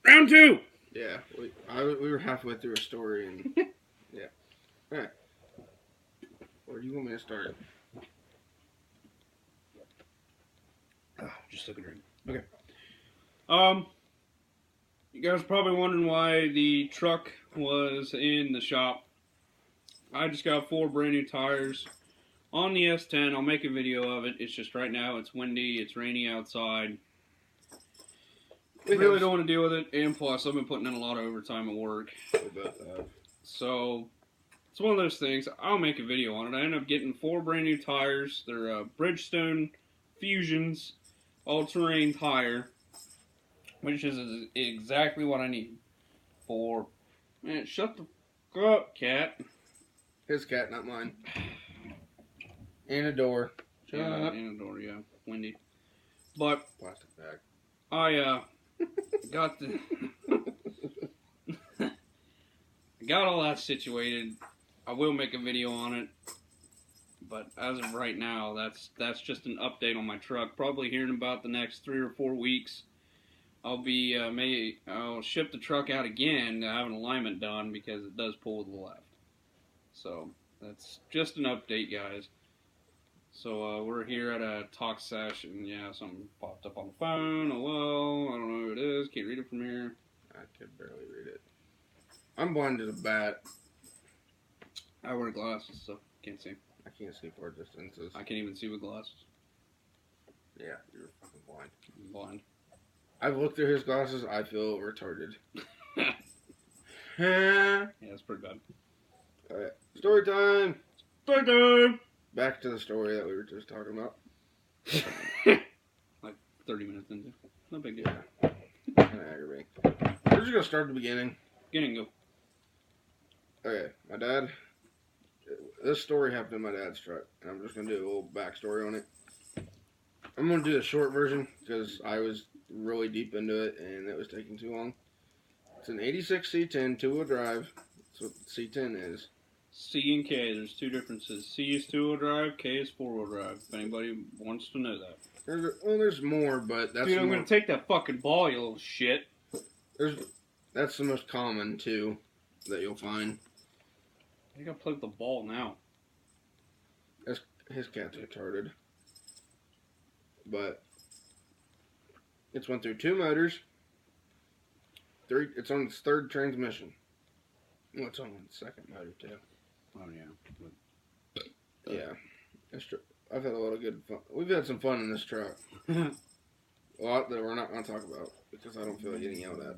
Round two. Yeah, we were halfway through a story and yeah. All right. Where do you want me to start? Just took a drink. Okay. You guys are probably wondering why the truck was in the shop. I just got 4 brand new tires on the S10. I'll make a video of it. It's just right now it's windy, it's rainy outside. We really don't want to deal with it, and plus I've been putting in a lot of overtime at work. We both have. So it's one of those things. I'll make a video on it. I ended up getting 4 brand new tires. They're Bridgestone Fusions all-terrain tire, which is exactly what I need for. Man, shut the fuck up, cat. His cat, not mine. And a door. Shut up. And a door, yeah. Windy. But plastic bag. I got the got all that situated. I will make a video on it, but as of right now, that's just an update on my truck. Probably here in about the next 3 or 4 weeks, I'll be I'll ship the truck out again to have an alignment done because it does pull to the left. So that's just an update, guys. So we're here at a talk session. Yeah, something popped up on the phone. Hello, I don't know who it is. Can't read it from here. I could barely read it. I'm blind as a bat. I wear glasses, so can't see. I can't see far distances. I can't even see with glasses. Yeah, you're fucking blind. I'm blind. I've looked through his glasses. I feel retarded. Yeah, it's pretty bad. Alright, story time. Story time. Back to the story that we were just talking about. Like 30 minutes into. No big deal. Yeah. Kind of aggravating. We're just gonna start at the beginning. Beginning, go. Okay, my dad. This story happened in my dad's truck, and I'm just gonna do a little backstory on it. I'm gonna do the short version because I was really deep into it and it was taking too long. It's an '86 C10 two-wheel drive. That's what C10 is. C and K, there's 2 differences. C is 2-wheel drive, K is 4-wheel drive. If anybody wants to know that. There's more, but that's. Dude, I'm gonna take that fucking ball, you little shit. That's the most common too that you'll find. I think I play with the ball now. His cat's retarded. But it's went through 2 motors. It's on its 3rd transmission. Well, it's on its 2nd motor too. Oh yeah. Yeah. I've had a lot of good fun. We've had some fun in this truck. A lot that we're not going to talk about because I don't feel like getting yelled at.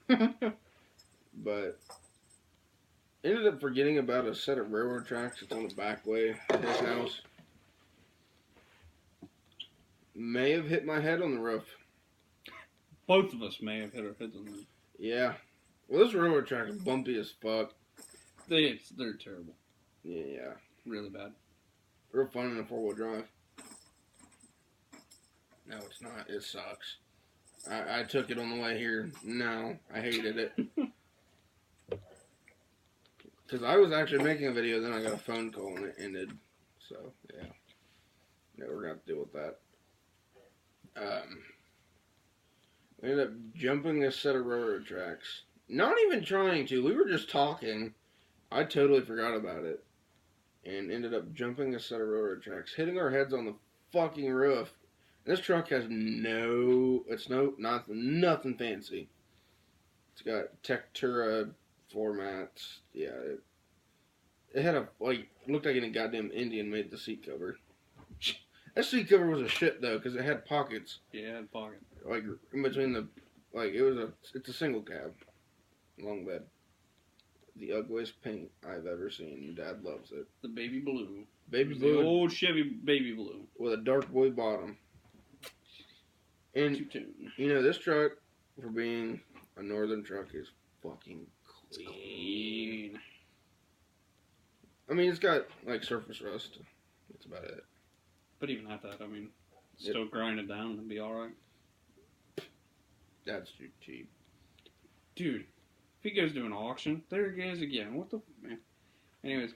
Yeah. But ended up forgetting about a set of railroad tracks that's on the back way of his house. May have hit my head on the roof. Both of us may have hit our heads on them. Yeah. Well, this railroad track is bumpy as fuck. They're terrible. Yeah. Really bad. Real fun in a 4-wheel drive. No, it's not. It sucks. I took it on the way here. No, I hated it. Because I was actually making a video, then I got a phone call and it ended. So, yeah. Yeah, we're going to have to deal with that. We ended up jumping this set of railroad tracks. Not even trying to. We were just talking. I totally forgot about it. And ended up jumping a set of railroad tracks, hitting our heads on the fucking roof. This truck has nothing fancy. It's got Tektura floor mats. Yeah, it had looked like a goddamn Indian made the seat cover. That seat cover was a shit though, because it had pockets. Yeah, it had pockets. Like in between it's a single cab, long bed. The ugliest paint I've ever seen. Dad loves it. The baby blue. Baby blue. The old Chevy baby blue. With a dark blue bottom. And, this truck, for being a northern truck, is fucking clean. I mean, it's got, surface rust. That's about it. But even at that, I mean, still grind it down and be alright. That's too cheap. Dude, if he goes to an auction, there he goes again. What the... man. Anyways.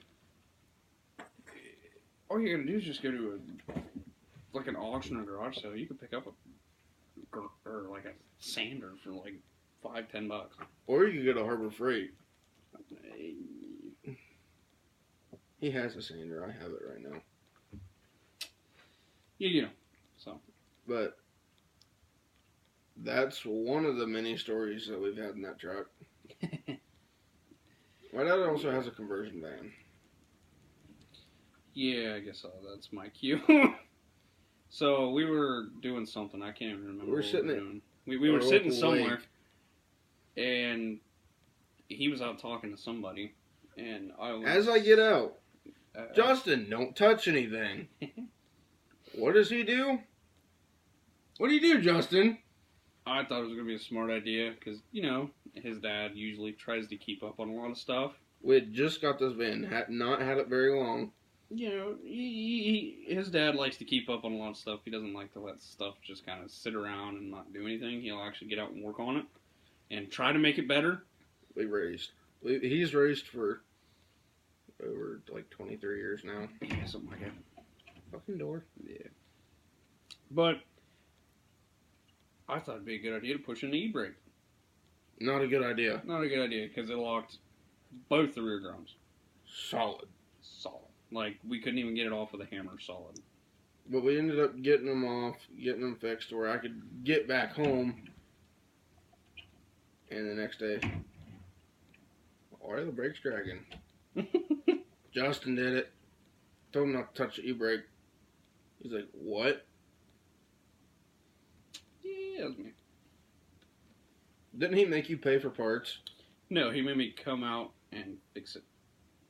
All you're going to do is just go to an auction or garage sale. You can pick up a or like a sander for like $5-10. Or you could get a Harbor Freight. He has a sander. I have it right now. You know, so. But that's one of the many stories that we've had in that truck. My dad also has a conversion van. Yeah, I guess that's my cue. So we were doing something. I can't even remember. We were what sitting we at were doing. We were sitting local somewhere, lake. and he was out talking to somebody, and I was. As I get out, Justin, don't touch anything. What does he do? What do you do, Justin? I thought it was going to be a smart idea because, you know, his dad usually tries to keep up on a lot of stuff. We had just got this van, had not had it very long. You know, his dad likes to keep up on a lot of stuff. He doesn't like to let stuff just kind of sit around and not do anything. He'll actually get out and work on it and try to make it better. He's raced for over like 23 years now. Yeah, something like that. Fucking door. Yeah. But I thought it'd be a good idea to push an e-brake. Not a good idea. Not a good idea because it locked both the rear drums. Solid. Like, we couldn't even get it off with a hammer solid. But we ended up getting them off, getting them fixed to where I could get back home. And the next day, why are the brakes dragging? Justin did it. Told him not to touch the e-brake. He's like, what? Yeah, that was me. Didn't he make you pay for parts? No, he made me come out and fix it.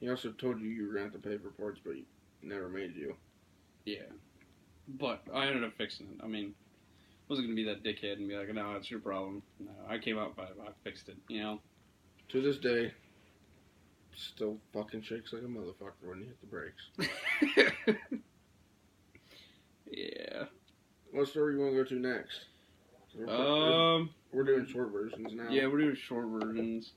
He also told you were going to have to pay for parts, but he never made you. Yeah. But I ended up fixing it. I mean, I wasn't going to be that dickhead and be like, no, it's your problem. No, I came out, but I fixed it, you know? To this day, still fucking shakes like a motherfucker when you hit the brakes. Yeah. What story you want to go to next? We're doing short versions now. Yeah, we're doing short versions.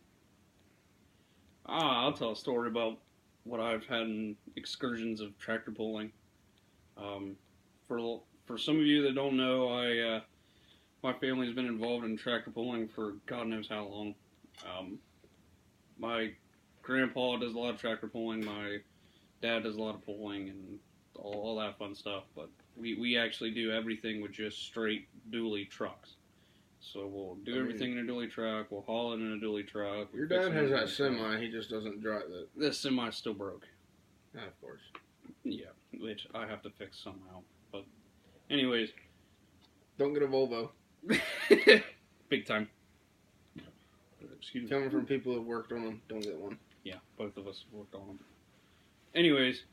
I'll tell a story about what I've had in excursions of tractor pulling. For some of you that don't know, my family's been involved in tractor pulling for God knows how long. My grandpa does a lot of tractor pulling. My dad does a lot of pulling and all that fun stuff. But we actually do everything with just straight dually trucks. So we'll do everything in a dually truck. We'll haul it in a dually truck. Your dad has that semi. He just doesn't drive it. This semi still broke. Yeah, of course. Yeah, which I have to fix somehow. But anyways. Don't get a Volvo. Big time. Excuse me. Coming from people who've worked on them, don't get one. Yeah, both of us have worked on them. Anyways.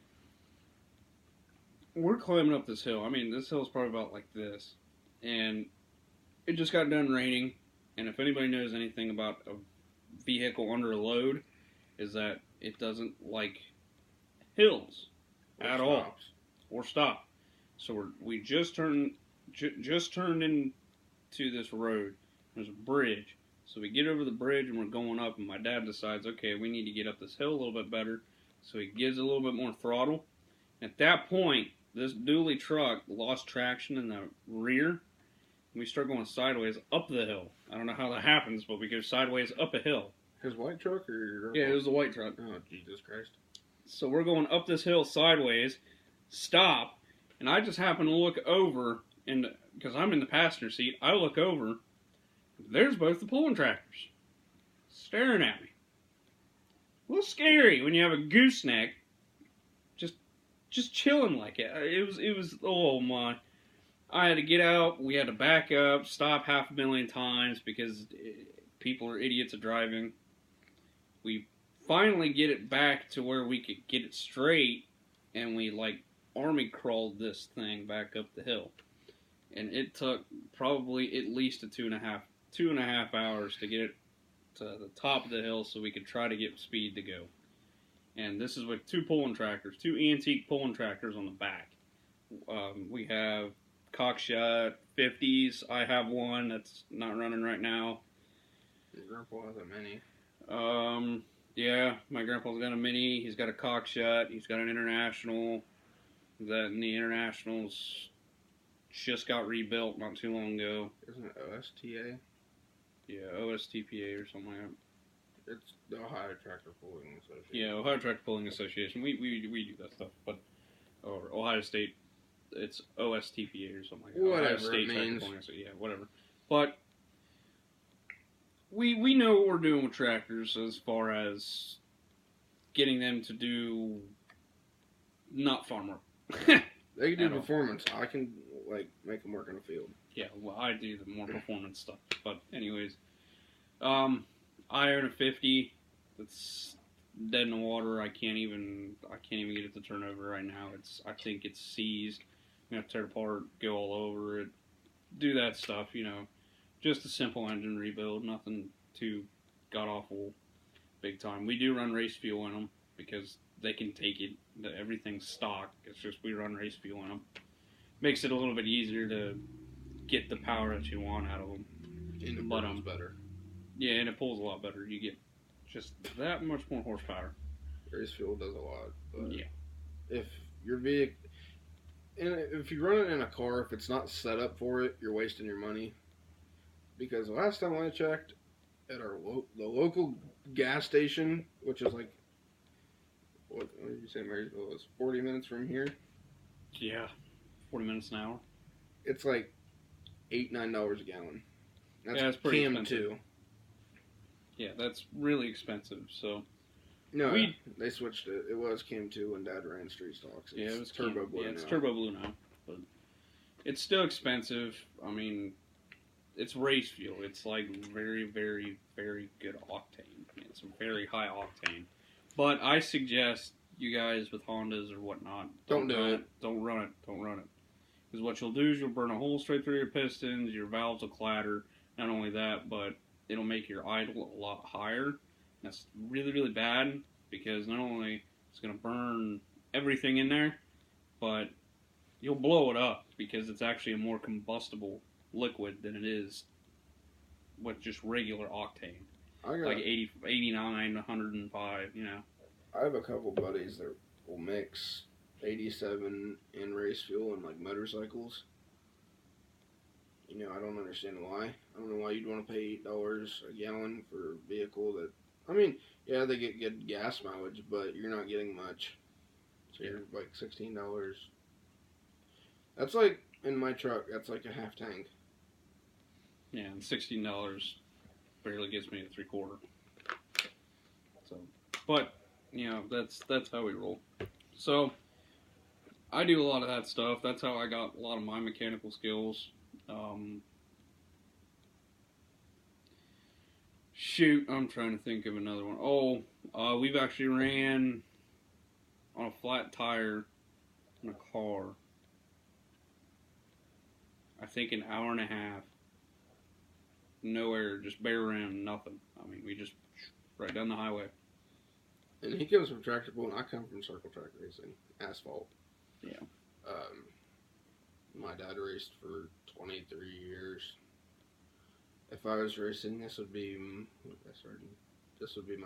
We're climbing up this hill. I mean, this hill's probably about like this. And it just got done raining, and if anybody knows anything about a vehicle under a load, is that it doesn't like hills at all or stop. So we just turned into this road. There's a bridge, so we get over the bridge and we're going up, and my dad decides, okay, we need to get up this hill a little bit better, so he gives a little bit more throttle. At that point, this dually truck lost traction in the rear. We start going sideways up the hill. I don't know how that happens, but we go sideways up a hill. His white truck or your... Yeah, it was the white truck. Oh, Jesus Christ. So we're going up this hill sideways, stop, and I just happen to look over, and because I'm in the passenger seat, I look over, there's both the pulling tractors staring at me. A little scary when you have a gooseneck just chilling like it. It was, oh my... I had to get out, we had to back up, stop 500,000 times because people are idiots at driving. We finally get it back to where we could get it straight, and we like army crawled this thing back up the hill. And it took probably at least 2.5 hours to get it to the top of the hill so we could try to get speed to go. And this is with two pulling tractors, two antique pulling tractors on the back. We have Cockshot 50s. I have one that's not running right now. Your grandpa has a Mini. Yeah, my grandpa's got a Mini. He's got a Cockshot. He's got an International. That in the International's just got rebuilt not too long ago. Isn't it OSTA? Yeah, OSTPA or something like that. It's the Ohio Tractor Pulling Association. Yeah, Ohio Tractor Pulling Association. We do that stuff, but or Ohio State, it's OSTPA or something like that. Whatever Ohio State it Tractor means. Pulling Association. Yeah, whatever. But we know what we're doing with tractors as far as getting them to do not farm work. They can do At all. performance. I can make them work in the field. Yeah, well, I do the more performance stuff. But anyways, I own a 50 that's dead in the water. I can't even get it to turn over right now. I think it's seized. I'm gonna have to tear it apart, go all over it, do that stuff. Just a simple engine rebuild, nothing too god awful, big time. We do run race fuel in them because they can take it. Everything's stock. It's just we run race fuel in them. Makes it a little bit easier to get the power that you want out of them. And the But, burns better. Yeah, and it pulls a lot better. You get just that much more horsepower. Race fuel does a lot. But Yeah. if your vehicle, and if you run it in a car, if it's not set up for it, you're wasting your money. Because the last time I checked, at the local gas station, which is like, what did you say, Marysville? It was 40 minutes from here. Yeah. 40 minutes an hour. It's like $8-9 a gallon. That's Yeah, it's pretty Cam expensive. 2. Yeah, that's really expensive. So No, they switched it. It was Cam 2 when Dad ran street stocks. yeah, it was Turbo Blue. Yeah, it's now. Turbo Blue now, but it's still expensive. I mean, it's race fuel. It's like very, very, very good octane. It's very high octane. But I suggest you guys with Hondas or whatnot Don't do it. Don't run it. Don't run it. Because what you'll do is you'll burn a hole straight through your pistons. Your valves will clatter. Not only that, but it'll make your idle a lot higher. That's really, really bad because not only it's going to burn everything in there, but you'll blow it up because it's actually a more combustible liquid than it is with just regular octane. Like 80, 89, 105, I have a couple buddies that will mix 87 and race fuel in like motorcycles. I don't understand why. I don't know why you'd want to pay $8 a gallon for a vehicle that, I mean, yeah, they get good gas mileage, but you're not getting much. So you're like $16. That's like, in my truck, that's like a half tank. Yeah, and $16 barely gets me a 3/4. So, but that's how we roll. So, I do a lot of that stuff. That's how I got a lot of my mechanical skills. Shoot, I'm trying to think of another one. Oh, we've actually ran on a flat tire in a car. I think an hour and a half. No air, just bare rim, nothing. I mean, we just right down the highway. And he comes from Tractor Pull, and I come from Circle Track Racing, asphalt. Yeah. My dad raced for 23 years. If I was racing, this would be my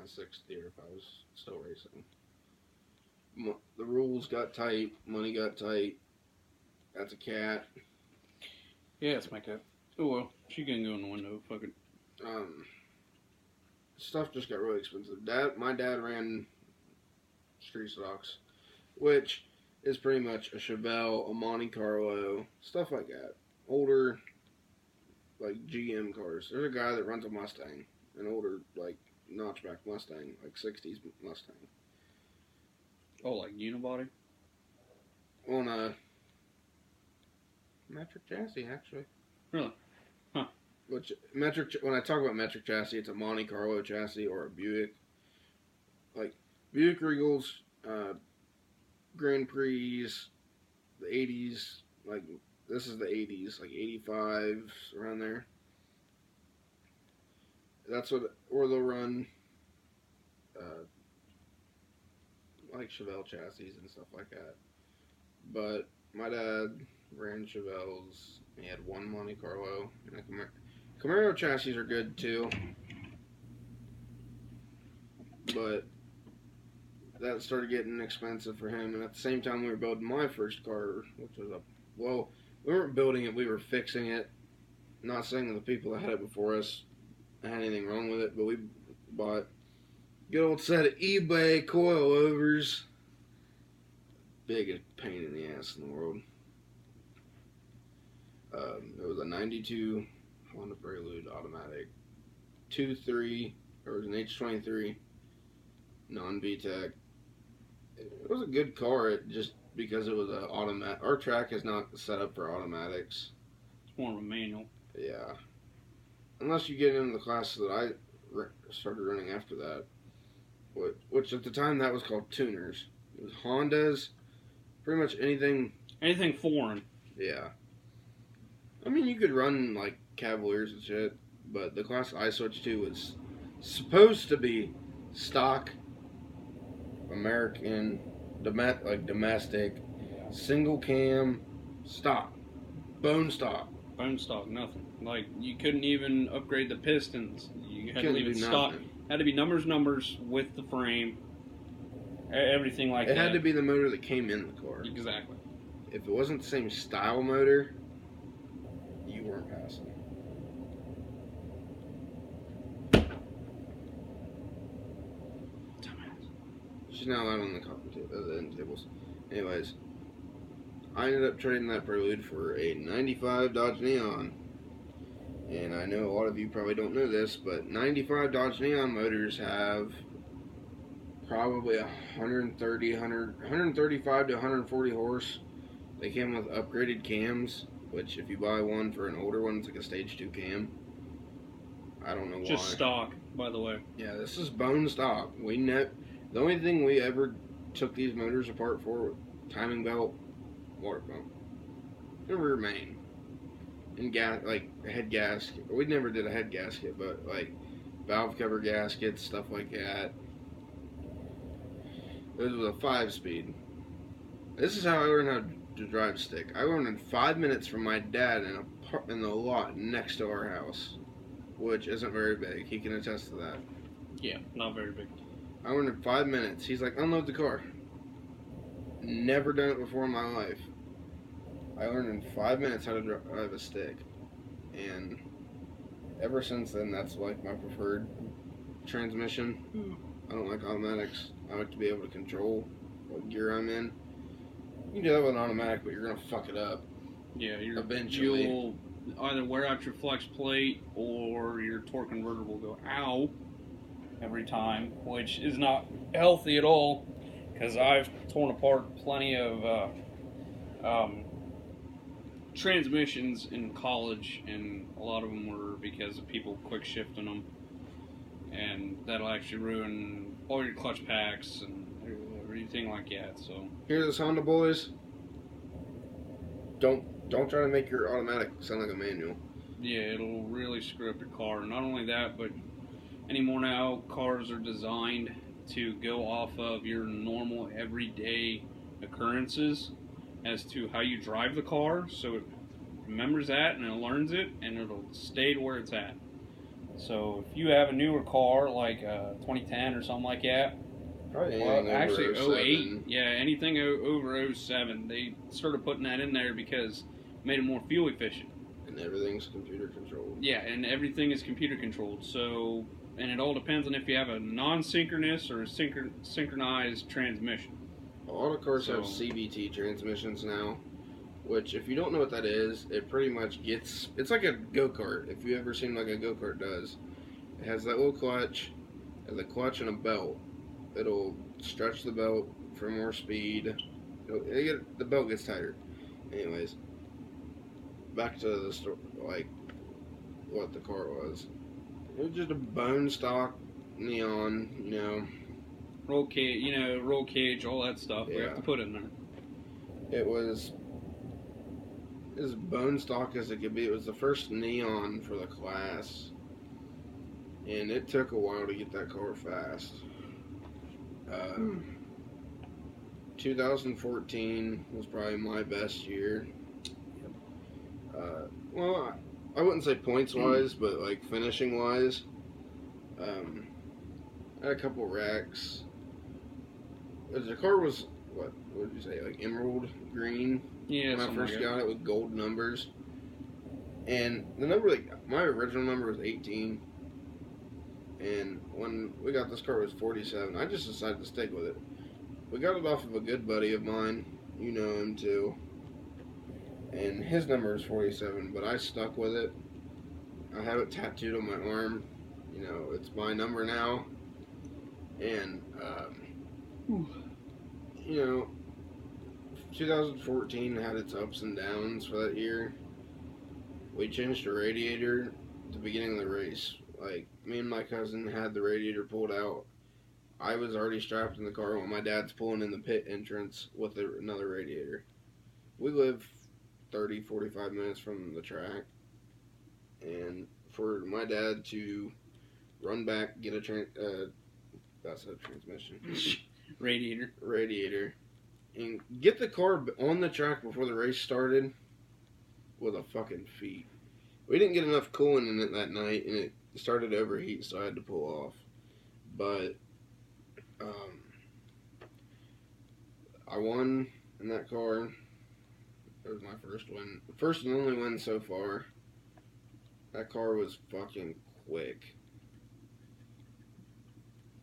6th year if I was still racing. The rules got tight, money got tight. That's a cat. Yeah, it's my cat. Oh well, she can go in the window. Fuck it. Stuff just got really expensive. My dad ran street stocks, which is pretty much a Chevelle, a Monte Carlo, stuff like that. Older, like GM cars. There's a guy that runs a Mustang, an older like notchback Mustang, like 60s Mustang. Oh, like unibody? On a metric chassis, actually. Really? Huh. Which when I talk about metric chassis, it's a Monte Carlo chassis or a Buick. Like Buick Regals, Grand Prix, the 80s. Like this is the 80s, like 85 around there. That's what, or they'll run like Chevelle chassis and stuff like that. But my dad ran Chevelles. He had one Monte Carlo and a Camaro. Camaro chassis are good too, but that started getting expensive for him. And at the same time, we were building my first car, which was We weren't building it, we were fixing it. Not saying that the people that had it before us had anything wrong with it, but we bought a good old set of eBay coilovers. Biggest pain in the ass in the world. It was a 92 Honda Prelude automatic. 2.3, or it was an H23 non-VTEC. It was a good car, just because it was an automatic. Our track is not set up for automatics. It's more of a manual. Yeah. Unless you get into the class that I started running after that. Which at the time that was called tuners. It was Hondas, pretty much anything. Anything foreign. Yeah. I mean, you could run like Cavaliers and shit, but the class I switched to was supposed to be stock, American, domestic, single cam, stock, bone stock. Bone stock, nothing. Like, you couldn't even upgrade the pistons. You had to leave it stock. Had to be numbers with the frame. Everything like that. It had to be the motor that came in the car. Exactly. If it wasn't the same style motor, you weren't passing. She's not allowed on the coffee table, the end tables. Anyways, I ended up trading that Prelude for a 95 Dodge Neon. And I know a lot of you probably don't know this, but 95 Dodge Neon motors have probably 135 to 140 horse. They came with upgraded cams, which if you buy one for an older one, it's like a stage 2 cam. I don't know why. Just stock, by the way. Yeah, this is bone stock. The only thing we ever took these motors apart for, timing belt, water pump, and rear main, and head gasket. We never did a head gasket, but like valve cover gaskets, stuff like that. It was a 5-speed. This is how I learned how to drive stick. I learned in 5 minutes from my dad in the lot next to our house, which isn't very big. He can attest to that. Yeah, not very big. I learned in 5 minutes. He's like, unload the car. Never done it before in my life. I learned in 5 minutes how to drive a stick. And ever since then, that's like my preferred transmission. I don't like automatics. I like to be able to control what gear I'm in. You can do that with an automatic, but you're going to fuck it up. Yeah, eventually. You'll either wear out your flex plate or your torque converter will go ow every time, which is not healthy at all, because I've torn apart plenty of transmissions in college, and a lot of them were because of people quick shifting them, and that'll actually ruin all your clutch packs and everything like that. So here's this Honda boys. Don't try to make your automatic sound like a manual. Yeah, it'll really screw up your car. Not only that, but anymore now, cars are designed to go off of your normal everyday occurrences as to how you drive the car, so it remembers that and it learns it and it'll stay to where it's at. So if you have a newer car like a 2010 or something like that, actually 08, yeah, anything over 07, they started putting that in there because it made it more fuel efficient. And everything's computer controlled. Yeah, and everything is computer controlled. So, and it all depends on if you have a non-synchronous or a synchronized transmission. A lot of cars have CVT transmissions now, which if you don't know what that is, it pretty much it's like a go-kart. If you ever seen like a go-kart does, it has that little clutch, and the clutch and a belt. It'll stretch the belt for more speed. The belt gets tighter. Anyways, back to the story, like what the car was. It was just a bone stock Neon, roll cage, all that stuff. Yeah. We have to put in there. It was as bone stock as it could be. It was the first Neon for the class, and it took a while to get that car fast. 2014 was probably my best year. Well, I wouldn't say points wise, but like finishing wise. I had a couple wrecks. The car was what would you say, like emerald green, Yeah, when I something first like that. got it with gold numbers. And the number, like, my original number was 18. And when we got this car, it was 47. I just decided to stick with it. We got it off of a good buddy of mine. You know him too. And his number is 47, but I stuck with it. I have it tattooed on my arm. You know, it's my number now. And, you know, 2014 had its ups and downs for that year. We changed the radiator at the beginning of the race. Like, me and my cousin had the radiator pulled out. I was already strapped in the car while my dad's pulling in the pit entrance with another radiator. We live 30, 45 minutes from the track. And for my dad to run back, get that's a transmission. Radiator. And get the car on the track before the race started with a fucking feat. We didn't get enough coolant in it that night, and it started to overheat, so I had to pull off. But I won in that car. It was my first win. First and only win so far. That car was fucking quick.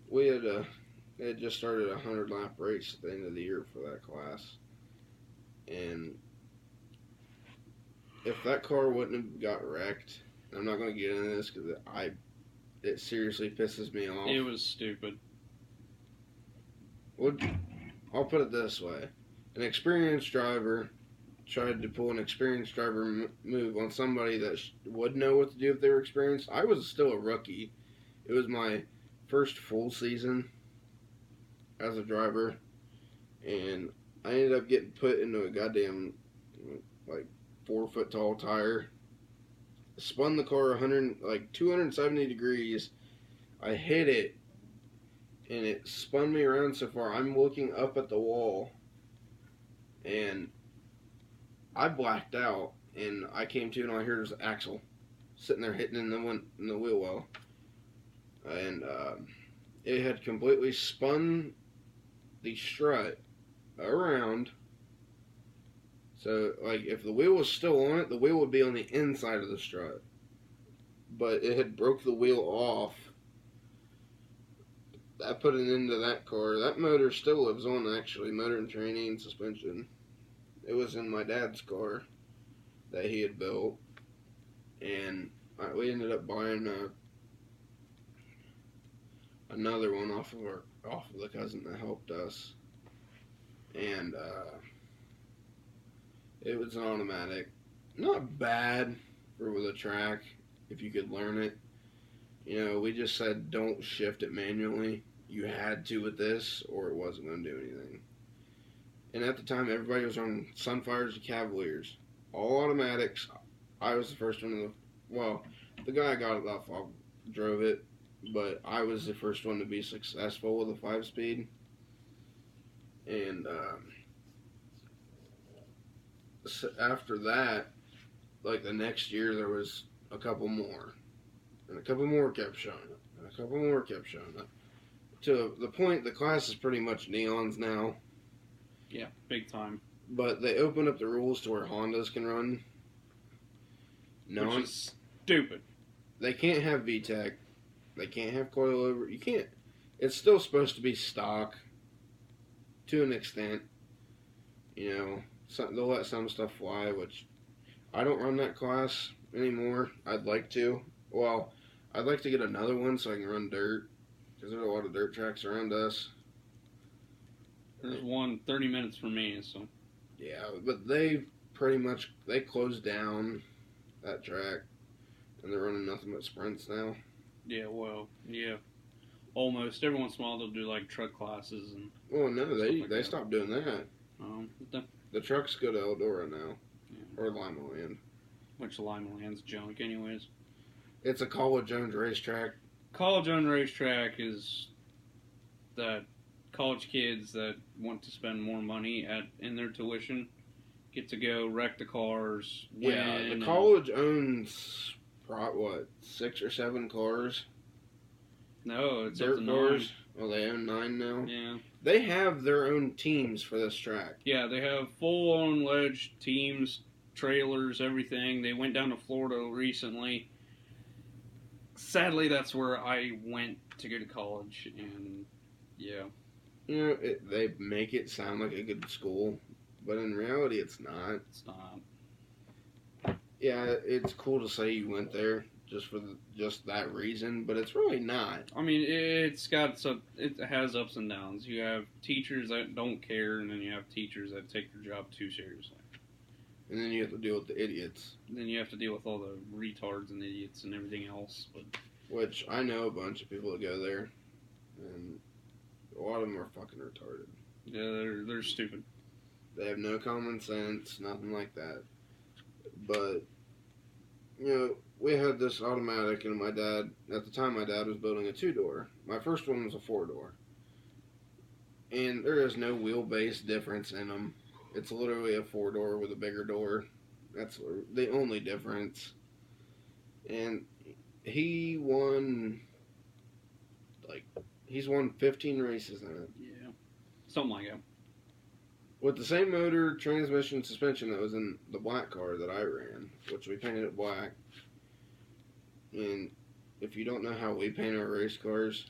We had just started a 100-lap race at the end of the year for that class. And if that car wouldn't have got wrecked, I'm not going to get into this because it seriously pisses me off. It was stupid. I'll put it this way. An experienced driver tried to pull an experienced driver move on somebody that would know what to do if they were experienced. I was still a rookie. It was my first full season as a driver, and I ended up getting put into a goddamn, like, 4-foot tall tire. Spun the car 270 degrees. I hit it, and it spun me around so far. I'm looking up at the wall, and I blacked out, and I came to, and all I heard was the axle sitting there hitting in the wheel well. And it had completely spun the strut around. So, like, if the wheel was still on it, the wheel would be on the inside of the strut. But it had broke the wheel off. I put it into that car. That motor still lives on, actually. Motor and training and suspension. It was in my dad's car that he had built. And we ended up buying another one off of the cousin that helped us. And it was an automatic. Not bad for the track if you could learn it. You know, we just said don't shift it manually. You had to with this, or it wasn't going to do anything. And at the time, everybody was on Sunfires and Cavaliers. All automatics. I was the first one the guy I got it off of drove it, but I was the first one to be successful with a 5-speed. And so after that, like the next year, there was a couple more. And a couple more kept showing up. And a couple more kept showing up. To the point, the class is pretty much neons now. Yeah, big time. But they opened up the rules to where Hondas can run. Which is stupid. They can't have VTEC. They can't have coilover. You can't. It's still supposed to be stock to an extent. You know, they'll let some stuff fly, which I don't run that class anymore. I'd like to. Well, I'd like to get another one so I can run dirt, because there's a lot of dirt tracks around us. There's one 30 minutes for me, so. Yeah, but they closed down that track, and they're running nothing but sprints now. Yeah, well, yeah. Almost. Every once in a while they'll do, like, truck classes and... Well, no, they stopped doing that. The trucks go to Eldora now. Yeah. Or Lima Land. Which Lima Land's junk, anyways. It's a college-owned racetrack. College-owned racetrack is that college kids that want to spend more money in their tuition get to go wreck the cars. Yeah, the college owns 6 or 7 cars, No, it's up dirt to 9. cars. Oh, they own 9 now. Yeah. They have their own teams for this track. Yeah, they have full-on ledge teams, trailers, everything. They went down to Florida recently. Sadly, that's where I went to go to college, and yeah. You know, they make it sound like a good school, but in reality, it's not. It's not. Yeah, it's cool to say you went there just for just that reason, but it's really not. I mean, it has ups and downs. You have teachers that don't care, and then you have teachers that take their job too seriously. And then you have to deal with the idiots. And then you have to deal with all the retards and idiots and everything else. But Which I know a bunch of people that go there, and a lot of them are fucking retarded. yeah, they're stupid. They have no common sense, nothing like that. But, you know, we had this automatic, and at the time my dad was building a 2-door. My first one was a 4-door. And there is no wheelbase difference in them. It's literally a 4-door with a bigger door. That's the only difference. And he's won 15 races in it. Yeah, something like that. With the same motor, transmission, suspension that was in the black car that I ran, which we painted it black. And if you don't know how we paint our race cars,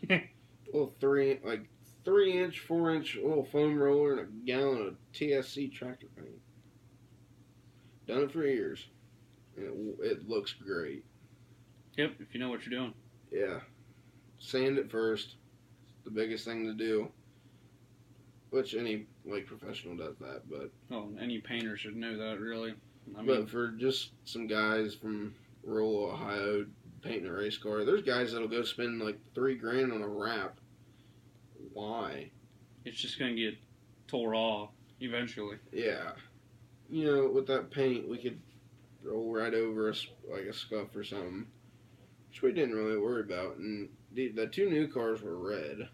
little 3-inch, 4-inch little foam roller and a gallon of TSC tractor paint. Done it for years. And it looks great. Yep, if you know what you're doing. Yeah. Sand it first. The biggest thing to do. Which any professional does that, but Oh, any painter should know that, really. I mean, but for just some guys from rural Ohio painting a race car, there's guys that'll go spend like $3,000 on a wrap. Why? it's just gonna get tore off eventually. Yeah. You know, with that paint, we could roll right over a scuff or something, which we didn't really worry about. And the 2 new cars were red,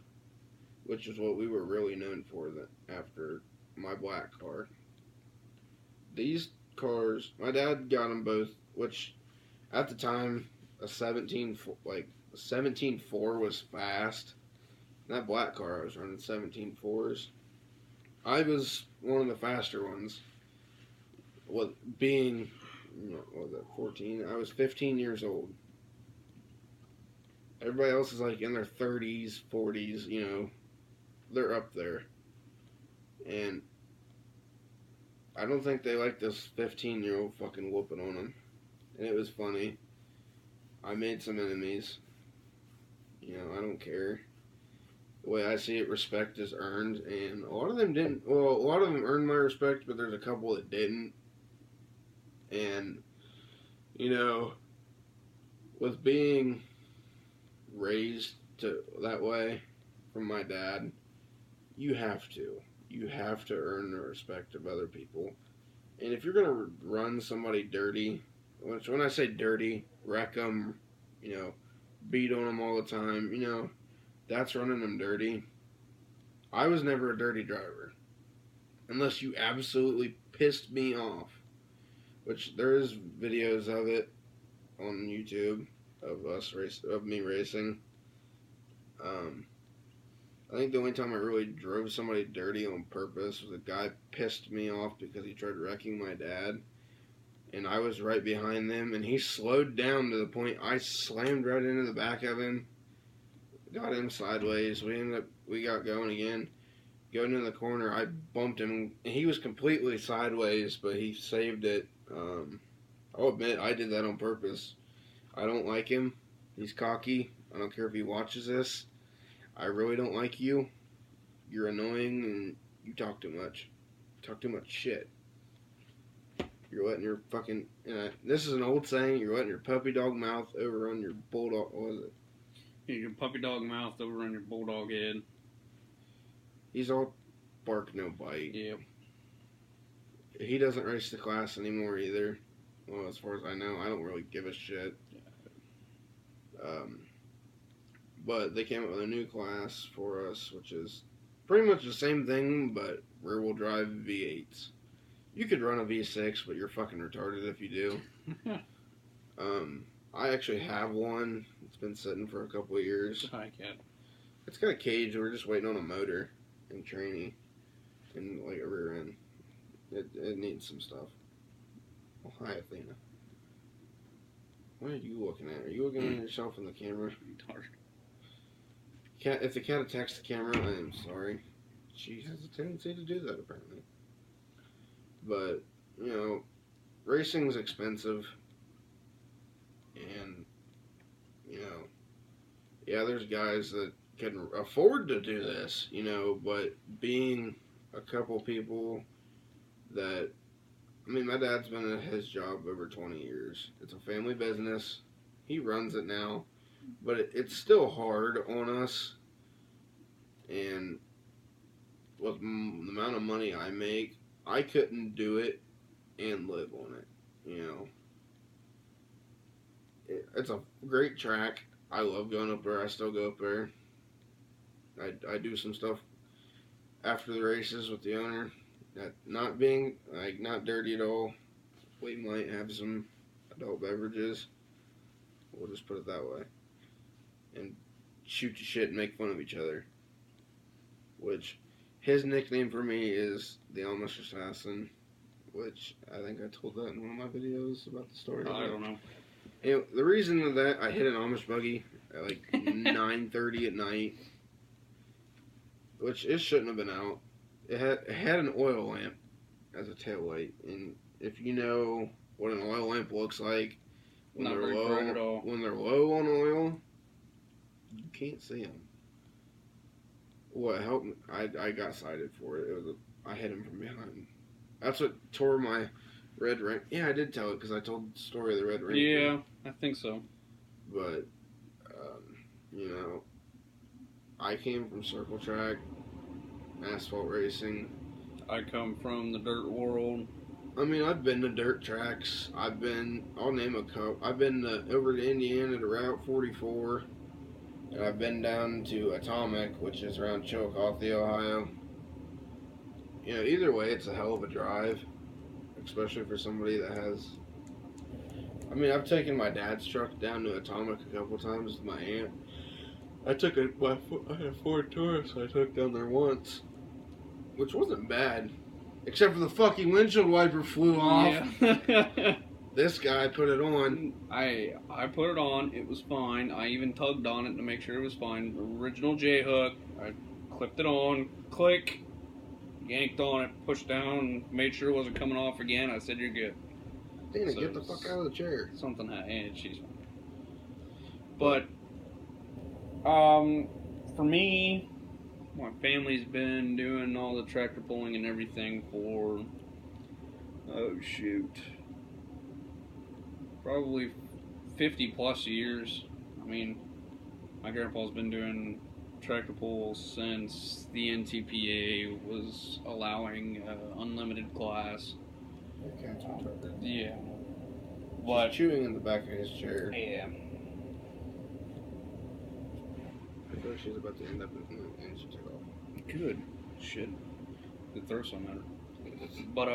which is what we were really known for after my black car. These cars, my dad got them both, which at the time, a 17.4 was fast. That black car I was running 17.4s. I was one of the faster ones. Being, what was that, 14? I was 15 years old. Everybody else is like in their 30s, 40s, you know. They're up there. And I don't think they like this 15-year-old fucking whooping on them. And it was funny. I made some enemies. You know, I don't care. The way I see it, respect is earned. And a lot of them didn't. Well, a lot of them earned my respect, but there's a couple that didn't. And, you know, with being raised that way from my dad, you have to. You have to earn the respect of other people. And if you're going to run somebody dirty, which when I say dirty, wreck them, you know, beat on them all the time, you know, that's running them dirty. I was never a dirty driver. Unless you absolutely pissed me off. Which there is videos of it on YouTube of me racing. I think the only time I really drove somebody dirty on purpose was a guy pissed me off because he tried wrecking my dad. And I was right behind them, and he slowed down to the point I slammed right into the back of him. Got him sideways. We got going again. Going in the corner, I bumped him. He was completely sideways, but he saved it. I'll admit, I did that on purpose. I don't like him. He's cocky. I don't care if he watches this. I really don't like you. You're annoying, and you talk too much. Talk too much shit. You're letting your fucking... this is an old saying. You're letting your puppy dog mouth overrun your bulldog... What was it? Your puppy dog mouth overrun your bulldog head. He's all bark, no bite. Yeah. He doesn't race the class anymore either. Well, as far as I know, I don't really give a shit. But they came up with a new class for us, which is pretty much the same thing, but rear-wheel drive V8s. You could run a V6, but you're fucking retarded if you do. I actually have one. It's been sitting for a couple of years. I can't. It's got a cage. We're just waiting on a motor and training and like a rear end. It needs some stuff. Oh, hi, Athena. What are you looking at? Are you looking at yourself in the camera? Cat, if the cat attacks the camera, I am sorry. She has a tendency to do that, apparently. But, you know, racing's expensive. And, you know, yeah, there's guys that can afford to do this, you know, but being a couple people that, I mean, my dad's been at his job over 20 years. It's a family business. He runs it now. But it's still hard on us. And with the amount of money I make, I couldn't do it and live on it, you know. It's a great track. I love going up there. I still go up there. I do some stuff after the races with the owner. That not being, like, not dirty at all. We might have some adult beverages. We'll just put it that way. And shoot the shit and make fun of each other. Which, his nickname for me is the Amish Assassin. Which, I think I told that in one of my videos about the story. I don't know. And the reason of that, I hit an Amish buggy at like 9:30 at night. Which, it shouldn't have been out. It had an oil lamp as a tail light. And if you know what an oil lamp looks like, when Not they're very bright at all. when they're low on oil, you can't see them. What helped me, I got cited for it. I hit him from behind. That's what tore my red ring. Yeah, I did tell it because I told the story of the red ring. Yeah, I think so. But, you know, I came from circle track, asphalt racing. I come from the dirt world. I mean, I've been to dirt tracks. I'll name a couple. I've been over to Indiana to Route 44. And I've been down to Atomic, which is around Chillicothe, Ohio. You know, either way, it's a hell of a drive. Especially for somebody that has... I mean, I've taken my dad's truck down to Atomic a couple times with my aunt. I had a Ford Taurus I took down there once. Which wasn't bad. Except for the fucking windshield wiper flew off. Yeah. This guy put it on. I put it on. It was fine. I even tugged on it to make sure it was fine. Original J-hook. I clipped it on. Click. Yanked on it. Pushed down. Made sure it wasn't coming off again. I said, "You're good." Dana, So get the fuck out of the chair. Something and she's fine. But for me, my family's been doing all the tractor pulling and everything for probably 50 plus years. I mean, my grandpa's been doing tractor pulls since the NTPA was allowing unlimited class. Yeah. But He's chewing in the back of his chair. yeah. I feel like she's about to end up and she took off. Good. Shit. Could throw some at her. But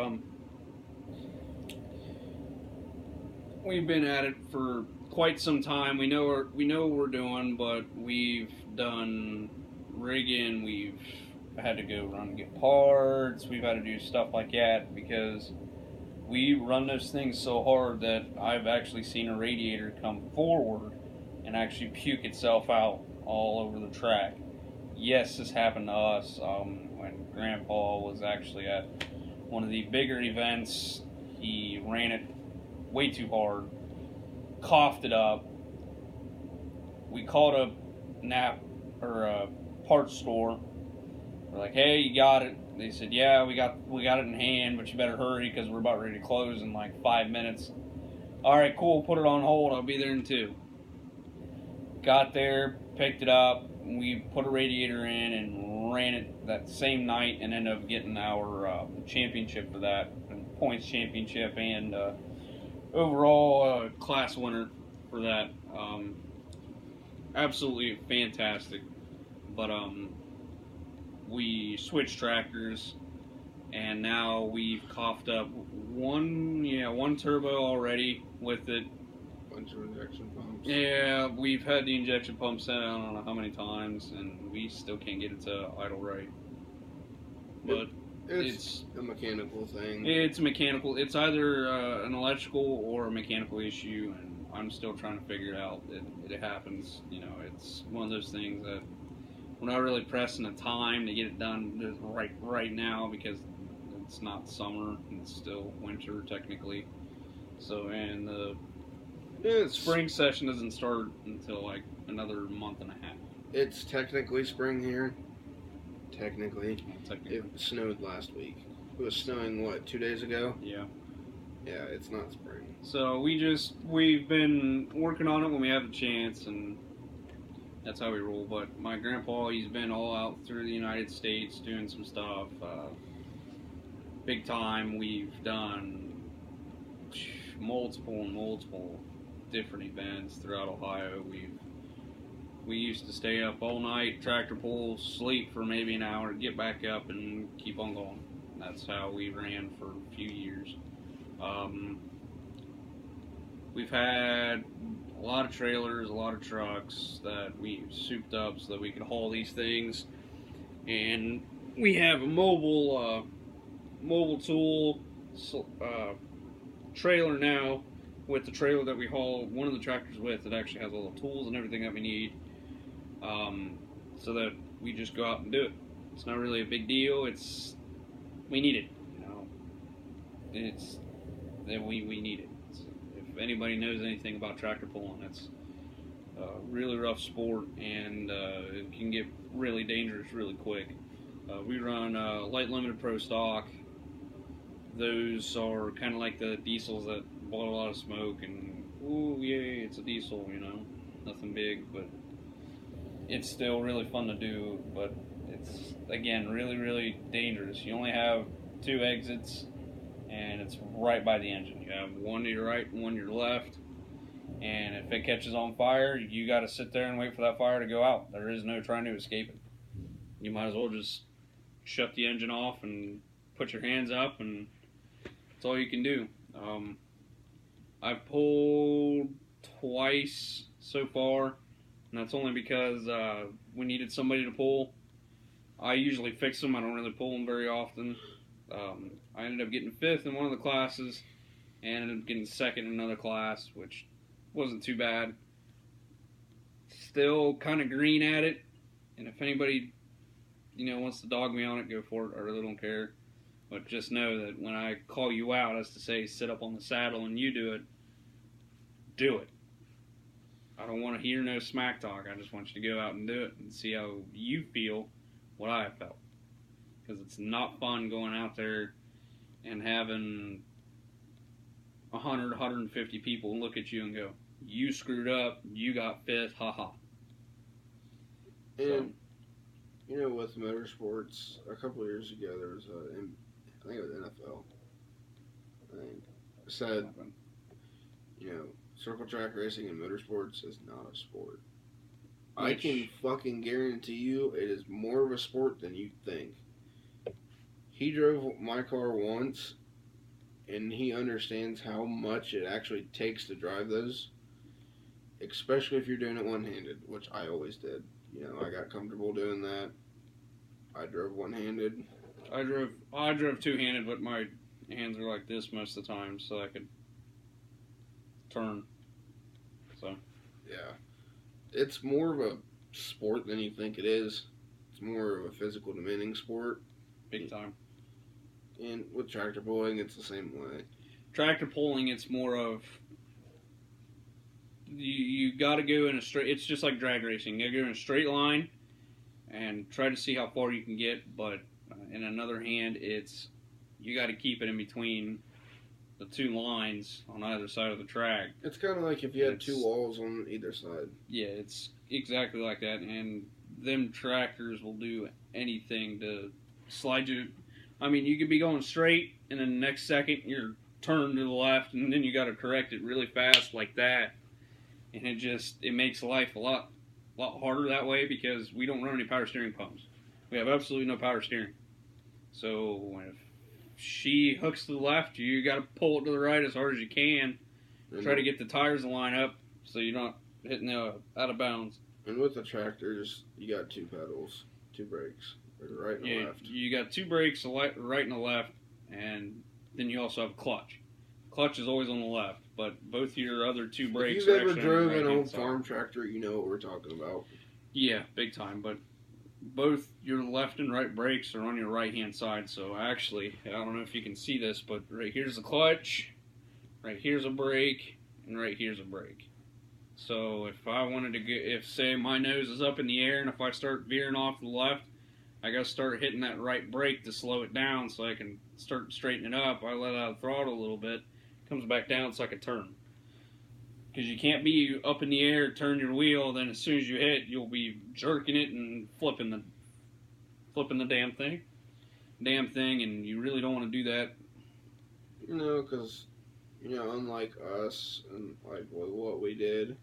we've been at it for quite some time. We know what we're doing, but we've done rigging. We've had to go run and get parts. We've had to do stuff like that because we run those things so hard that I've actually seen a radiator come forward and actually puke itself out all over the track. Yes, this happened to us when Grandpa was actually at one of the bigger events. He ran it way too hard, coughed it up. We called a parts store. We're like, "Hey, you got it?" They said, "Yeah, we got it in hand, but you better hurry because we're about ready to close in like 5 minutes." All right, cool. Put it on hold. I'll be there in 2. Got there, picked it up. We put a radiator in and ran it that same night, and ended up getting our championship for that, and points championship, and overall class winner for that. Absolutely fantastic. But we switched tractors, and now we've coughed up one turbo already with it. bunch of injection pumps. Yeah, we've had the injection pump sent out, I don't know how many times, and we still can't get it to idle right. But It's a mechanical thing. it's mechanical. It's either an electrical or a mechanical issue, and I'm still trying to figure it out. It happens. You know, it's one of those things that we're not really pressing the time to get it done right now because it's not summer. It's still winter technically. So, and the spring session doesn't start until like another month and a half. It's technically spring here. Technically. Technically. It snowed last week. It was snowing, what, 2 days ago? Yeah. Yeah, it's not spring. So we've been working on it when we have a chance, and that's how we roll. But my grandpa, he's been all out through the United States doing some stuff. Big time. We've done multiple different events throughout Ohio. We used to stay up all night, tractor pull, sleep for maybe an hour, get back up, and keep on going. That's how we ran for a few years. We've had a lot of trailers, a lot of trucks that we souped up so that we could haul these things. And we have a mobile tool trailer now with the trailer that we haul one of the tractors with. It actually has all the tools and everything that we need. So that we just go out and do it. It's not really a big deal. We need it, you know. We need it. If anybody knows anything about tractor pulling, it's a really rough sport, and it can get really dangerous really quick. We run light limited pro stock. Those are kind of like the diesels that blow a lot of smoke, and ooh, yay, it's a diesel, you know, nothing big, but it's still really fun to do, but it's, again, really, really dangerous. You only have 2 exits, and it's right by the engine. You have one to your right and one to your left, and if it catches on fire, you got to sit there and wait for that fire to go out. There is no trying to escape it. You might as well just shut the engine off and put your hands up, and that's all you can do. I've pulled twice so far, and that's only because we needed somebody to pull. I usually fix them. I don't really pull them very often. I ended up getting 5th in one of the classes, and ended up getting 2nd in another class, which wasn't too bad. Still kind of green at it, and if anybody, you know, wants to dog me on it, go for it. I really don't care. But just know that when I call you out as to say sit up on the saddle and you do it, do it. I don't want to hear no smack talk. I just want you to go out and do it and see how you feel what I felt. Because it's not fun going out there and having 100, 150 people look at you and go, you screwed up, you got 5th, haha. And, you know, with motorsports, a couple of years ago, there was I think it was NFL. I think said, you know, circle track racing and motorsports is not a sport. I can fucking guarantee you it is more of a sport than you think. He drove my car once, and he understands how much it actually takes to drive those, especially if you're doing it one-handed, which I always did. You know, I got comfortable doing that. I drove one-handed. I drove two-handed, but my hands were like this most of the time, so I could turn. So, yeah, it's more of a sport than you think it is. It's more of a physical, demanding sport. Big time. And with tractor pulling, it's the same way. Tractor pulling, it's more of you got to go in a straight. It's just like drag racing. You got to go in a straight line and try to see how far you can get. But in another hand, it's you got to keep it in between the two lines on either side of the track. It's kind of like if you had two walls on either side. Yeah, it's exactly like that. And them tractors will do anything to slide you. I mean, you could be going straight, and then the next second you're turned to the left, and then you got to correct it really fast like that. And it makes life a lot harder that way because we don't run any power steering pumps. We have absolutely no power steering. So if she hooks to the left, you got to pull it to the right as hard as you can, And Try to get the tires to line up so you're not hitting out of bounds. And with the tractors, you got 2 pedals, 2 brakes, the right and the left. You got 2 brakes, a right and a left, and then you also have a clutch. Clutch is always on the left, but both your other 2 brakes. If you've are ever actually on drove the an right-hand old side. farm tractor, you know what we're talking about. Yeah, big time. But both your left and right brakes are on your right-hand side. So actually, I don't know if you can see this, but right here's the clutch, right here's a brake, and right here's a brake. So if I wanted to get, if say my nose is up in the air and if I start veering off to the left, I gotta start hitting that right brake to slow it down so I can start straightening it up. I let out the throttle a little bit, comes back down so I can turn. Because you can't be up in the air, turn your wheel, then as soon as you hit, you'll be jerking it and flipping the damn thing, and you really don't want to do that. You know, because, you know, unlike us and like what we did,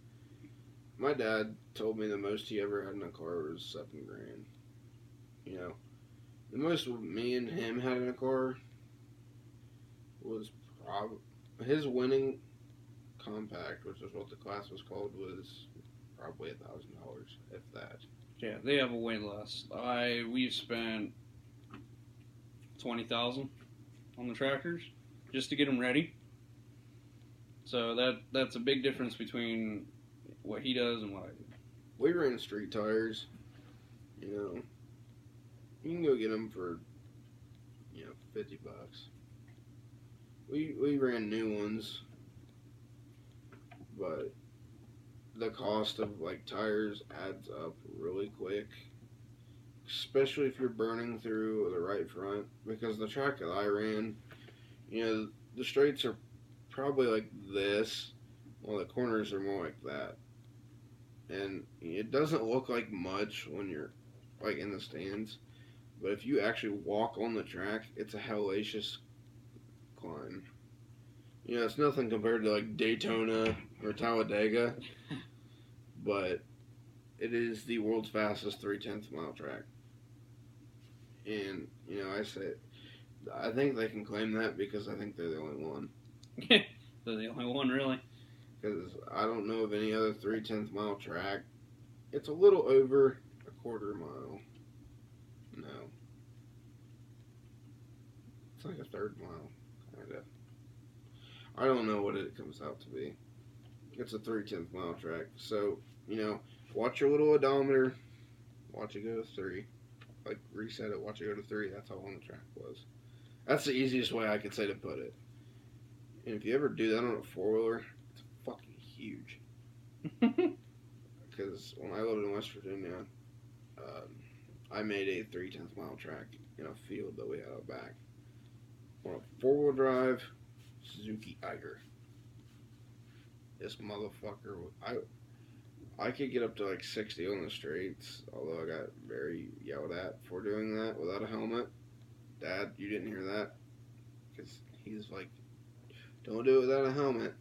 my dad told me the most he ever had in a car was $7,000. You know, the most me and him had in a car was his winning compact, which is what the class was called, was probably $1,000, if that. Yeah, they have a way less. We've spent $20,000 on the tractors just to get them ready. So that's a big difference between what he does and what I do. We ran street tires. You know, you can go get them for, you know, $50. We ran new ones, but the cost of like tires adds up really quick, especially if you're burning through the right front. Because the track that I ran, you know, the straights are probably like this, while the corners are more like that, and it doesn't look like much when you're like in the stands, but if you actually walk on the track, it's a hellacious climb. You know, it's nothing compared to like Daytona or Talladega, but it is the world's fastest 3/10 mile track. And, you know, I think they can claim that because I think they're the only one. They're the only one, really. Because I don't know of any other 3/10 mile track. It's a little over a quarter mile. No. It's like a third mile, kind of. I don't know what it comes out to be. It's a 3/10 mile track. So, you know, watch your little odometer. Watch it go to 3. Like, reset it, watch it go to 3. That's how long the track was. That's the easiest way I could say to put it. And if you ever do that on a 4-wheeler, it's fucking huge. Because when I lived in West Virginia, I made a 3/10 mile track in a field that we had out back. On a 4-wheel drive Suzuki Eiger. This motherfucker, I could get up to like 60 on the straights, although I got very yelled at for doing that without a helmet. Dad, you didn't hear that? Because he's like, don't do it without a helmet.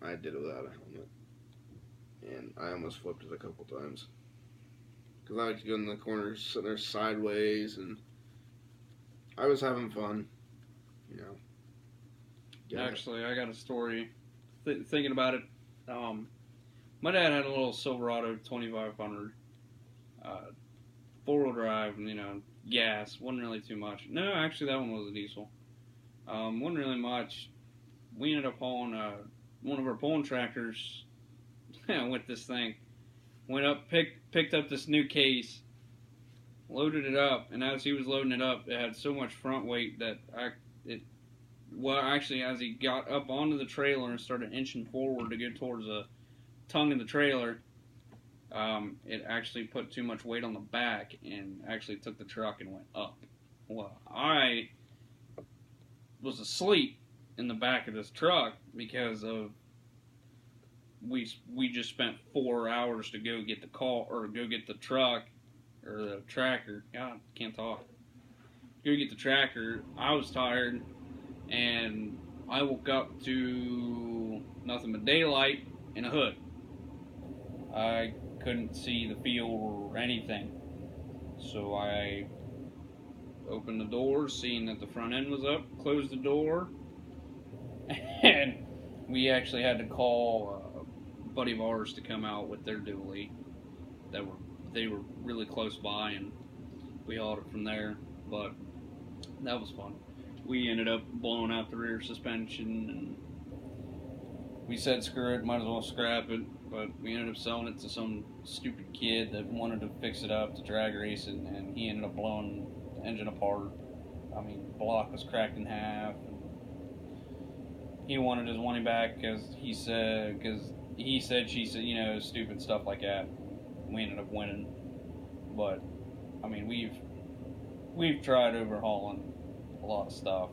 I did it without a helmet. And I almost flipped it a couple times. Because I like to go in the corners, sitting there sideways, and I was having fun, you know. Yeah. Actually, I got a story. Thinking about it, my dad had a little Silverado 2500, 4-wheel drive, you know, gas. Wasn't really too much. No, actually, that one was a diesel. Wasn't really much. We ended up hauling one of our pulling tractors with this thing. Went up, picked up this new case, loaded it up, and as he was loading it up, it had so much front weight that actually, as he got up onto the trailer and started inching forward to get towards the tongue of the trailer, it actually put too much weight on the back and actually took the truck and went up. Well, I was asleep in the back of this truck because of we just spent 4 hours to go get the go get the truck or the tractor. God, can't talk. Go get the tractor. I was tired, and I woke up to nothing but daylight and a hood. I couldn't see the field or anything, so I opened the door, seeing that the front end was up, closed the door, and we actually had to call a buddy of ours to come out with their dually. They were really close by, and we hauled it from there. But that was fun. We ended up blowing out the rear suspension, and we said screw it, might as well scrap it. But we ended up selling it to some stupid kid that wanted to fix it up to drag race, and he ended up blowing the engine apart. I mean, the block was cracked in half. And he wanted his money back because he said, she said, stupid stuff like that. We ended up winning. But I mean, we've tried overhauling a lot of stuff.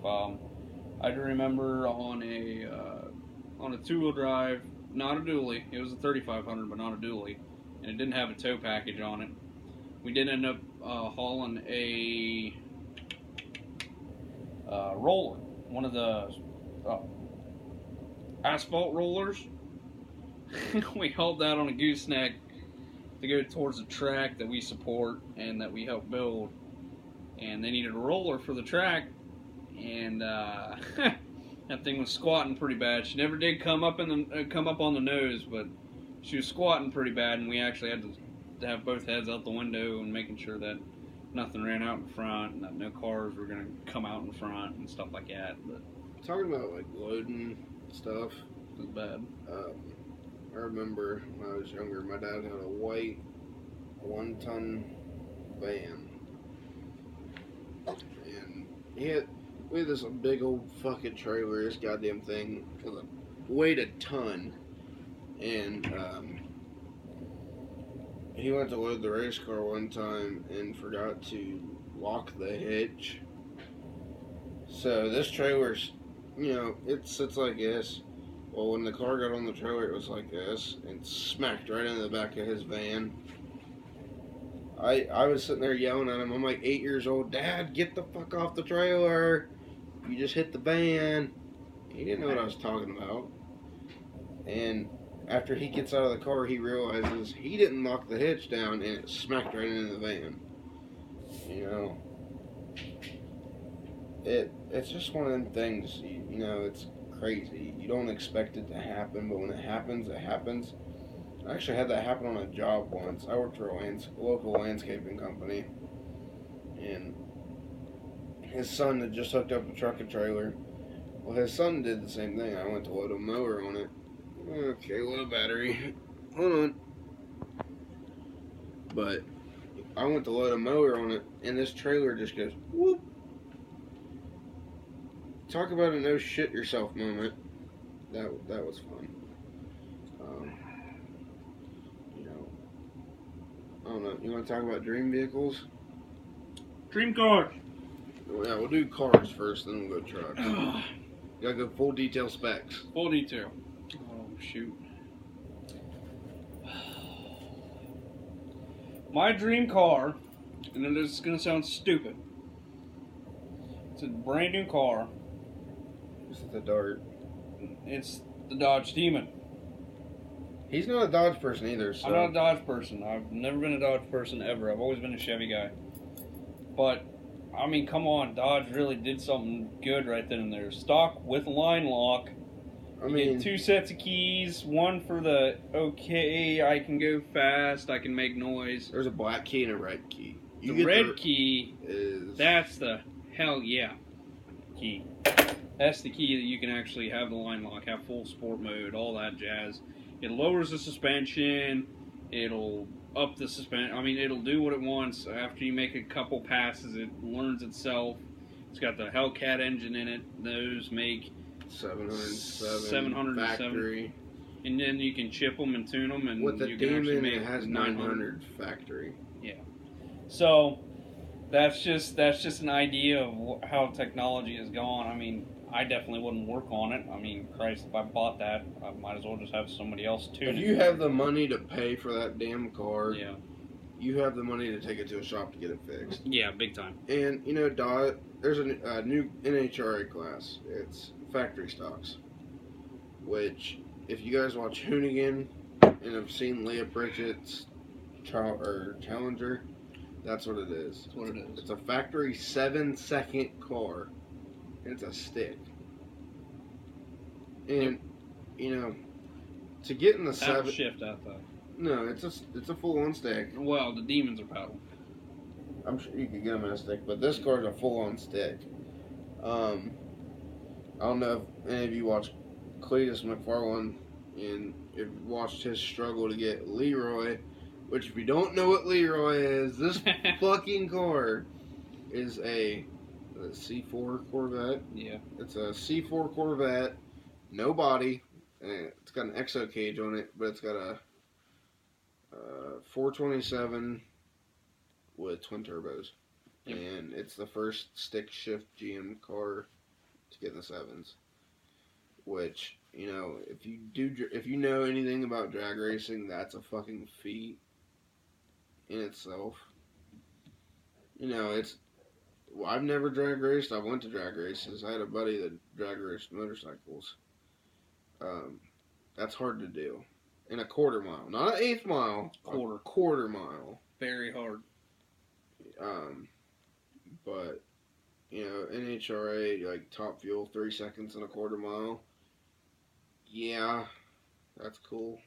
I do remember on a two-wheel drive, not a dually. It was a 3500, but not a dually, and it didn't have a tow package on it. We did end up hauling a roller, one of the asphalt rollers. We hauled that on a gooseneck to go towards the track that we support and that we help build. And they needed a roller for the track, and that thing was squatting pretty bad. She never did come up on the nose, but she was squatting pretty bad, and we actually had to have both heads out the window and making sure that nothing ran out in front and that no cars were going to come out in front and stuff like that. But talking about like loading stuff, it was bad. I remember when I was younger, my dad had a white 1-ton van, and we had this big old fucking trailer. This goddamn thing weighed a ton, and he went to load the race car one time and forgot to lock the hitch. So this trailer's, it sits like this. Well, when the car got on the trailer, it was like this, and smacked right into the back of his van. I was sitting there yelling at him. I'm like 8 years old. Dad, get the fuck off the trailer. You just hit the van. He didn't know what I was talking about. And after he gets out of the car, he realizes he didn't lock the hitch down, and it smacked right into the van. It's just one of them things, it's crazy. You don't expect it to happen, but when it happens, it happens. I actually had that happen on a job once. I worked for a local landscaping company, and his son had just hooked up a truck and trailer. Well, his son did the same thing. I went to load a mower on it. Okay, low battery. Hold on. But I went to load a mower on it, and this trailer just goes whoop. Talk about a no shit yourself moment. That was fun. I don't know. You want to talk about dream vehicles? Dream cars. Yeah, we'll do cars first, then we'll go trucks. You gotta go full detail specs. Full detail. Oh, shoot. My dream car, and this is going to sound stupid, it's a brand new car. This is the Dart. It's the Dodge Demon. He's not a Dodge person either, so. I'm not a Dodge person. I've never been a Dodge person ever. I've always been a Chevy guy. But, I mean, come on. Dodge really did something good right then and there. Stock with line lock. You get 2 sets of keys. One for the, I can go fast, I can make noise. There's a black key and a red key. The red key that's the hell yeah key. That's the key that you can actually have the line lock, have full sport mode, all that jazz. It lowers the suspension. It'll up the suspension. I mean, it'll do what it wants. After you make a couple passes, it learns itself. It's got the Hellcat engine in it. Those make 707 factory. And then you can chip them and tune them. And with the you Demon, can make it has 900 factory. Yeah. So that's just an idea of how technology has gone. I mean, I definitely wouldn't work on it. I mean, Christ, if I bought that, I might as well just have somebody else tune it. If you have the money to pay for that damn car, yeah, you have the money to take it to a shop to get it fixed. Yeah, big time. And, there's a new NHRA class. It's factory stocks, which, if you guys watch Hoonigan and have seen Leah Pritchett's Challenger, that's what it is. That's what it is. It's a factory 7-second car. It's a stick. And you know, to get in the Paddle seven. shift out though. No, it's a full on stick. Well, the demons are paddle. I'm sure you could get them in a stick, but this car's a full on stick. I don't know if any of you watched Cletus McFarland and if you watched his struggle to get Leroy, which if you don't know what Leroy is, this fucking car is a C4 Corvette. Yeah. It's a C4 Corvette, no body. And it's got an exo cage on it, but it's got a 427 with twin turbos. Yep. And it's the first stick shift GM car to get in the sevens. Which, you know, if you know anything about drag racing, that's a fucking feat in itself. You know, I've never drag raced. I went to drag races. I had a buddy that drag raced motorcycles. That's hard to do. In a quarter mile. Not an eighth mile. Quarter. A quarter mile. Very hard. But, you know, NHRA, like top fuel, 3 seconds in a quarter mile. Yeah, that's cool.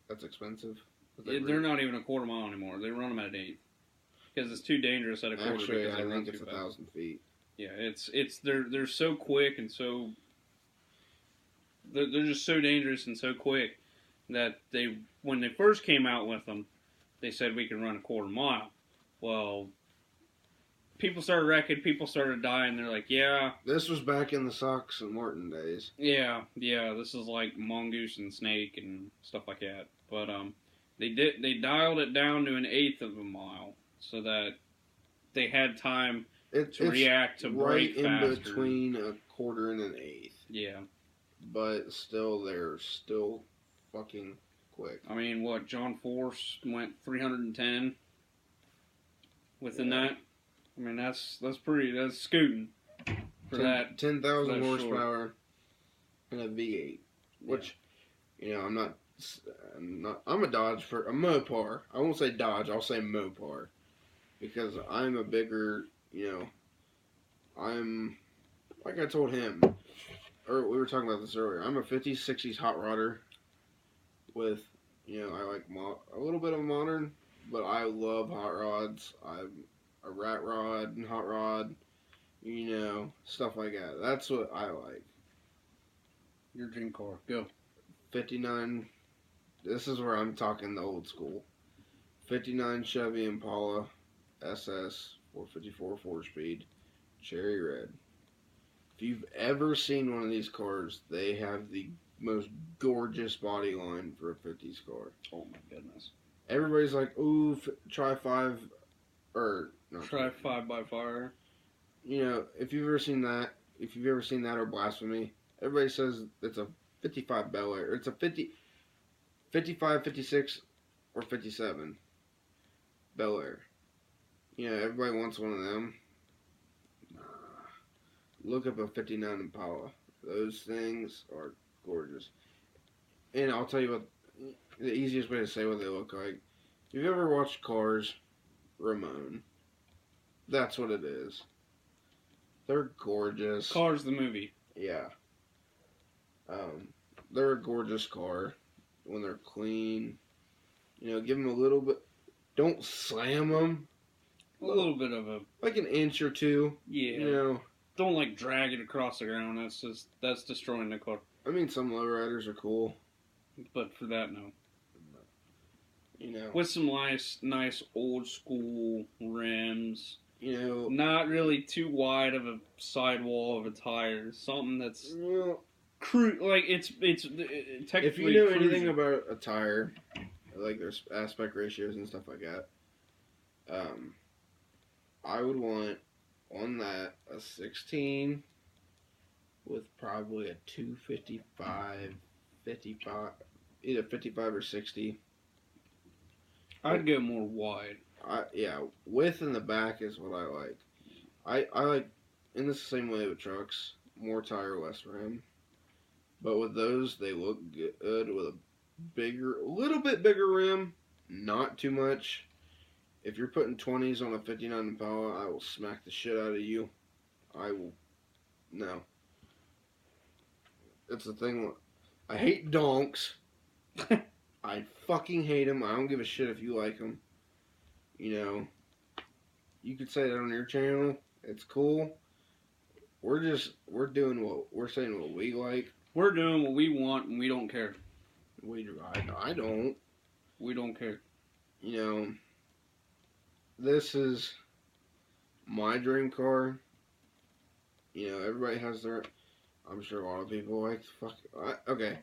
That's expensive. They're not even a quarter mile anymore. They run them at an eighth. Because it's too dangerous at a quarter. Actually, because I they run think it's too 1,000 feet. Yeah, they're so quick and so they're just so dangerous and so quick that when they first came out with them, they said we can run a quarter mile. Well, people started wrecking, people started dying. They're like, yeah. This was back in the Sox and Martin days. Yeah. This is like Mongoose and Snake and stuff like that. But they dialed it down to an eighth of a mile so that they had time to react to brake right in faster. between a quarter and an eighth. Yeah. But still, they're still fucking quick. I mean, what, John Force went 310 within that? I mean, that's scooting for that. 10,000 that horsepower and a V8. Which, you know, I'm a Mopar. I won't say Dodge, I'll say Mopar. Because I'm a bigger, you know, I'm, like I told him, or we were talking about this earlier, I'm a 50s, 60s hot rodder with, you know, I like a little bit of modern, but I love hot rods. I'm a rat rod and hot rod, you know, stuff like that. That's what I like. Your dream car. Go. 59, this is where I'm talking the old school. 59 Chevy Impala SS 454 4-speed, cherry red. If you've ever seen one of these cars, they have the most gorgeous body line for a 50s car. Oh my goodness. Everybody's like, ooh, try 5, or no, Try 5x4. You know, if you've ever seen that or Blasphemy, everybody says it's a 55 Bel Air. It's a 55, 56, or 57 Bel Air. You know, everybody wants one of them. Look up a 59 Impala. Those things are gorgeous. And I'll tell you what, the easiest way to say what they look like. If you've ever watched Cars, Ramon, that's what it is. They're gorgeous. Cars the movie. Yeah. They're a gorgeous car when they're clean. You know, give them a little bit. Don't slam them. A little bit of a, like an inch or two. yeah. You know. Don't like drag it across the ground. That's destroying the car. I mean, some lowriders are cool. But for that, no. You know. With some nice old school rims. You know. Not really too wide of a sidewall of a tire. Something that's Well, like it's technically. if you know cruising. anything about a tire, like there's aspect ratios and stuff like that, I would want on that a 16 with probably a 255, 55, either 55 or 60. I'd go more wide. Width in the back is what I like. I like, in the same way with trucks, more tire, less rim. But with those, they look good with a little bit bigger rim, not too much. If you're putting 20s on a 59 Impala, I will smack the shit out of you. I will, no. It's the thing, I hate donks. I fucking hate them. I don't give a shit if you like them. You know, you could say that on your channel. It's cool. We're saying what we like. We're doing what we want, and we don't care. I don't. We don't care. You know, this is my dream car. You know, everybody has their. I'm sure a lot of people like okay,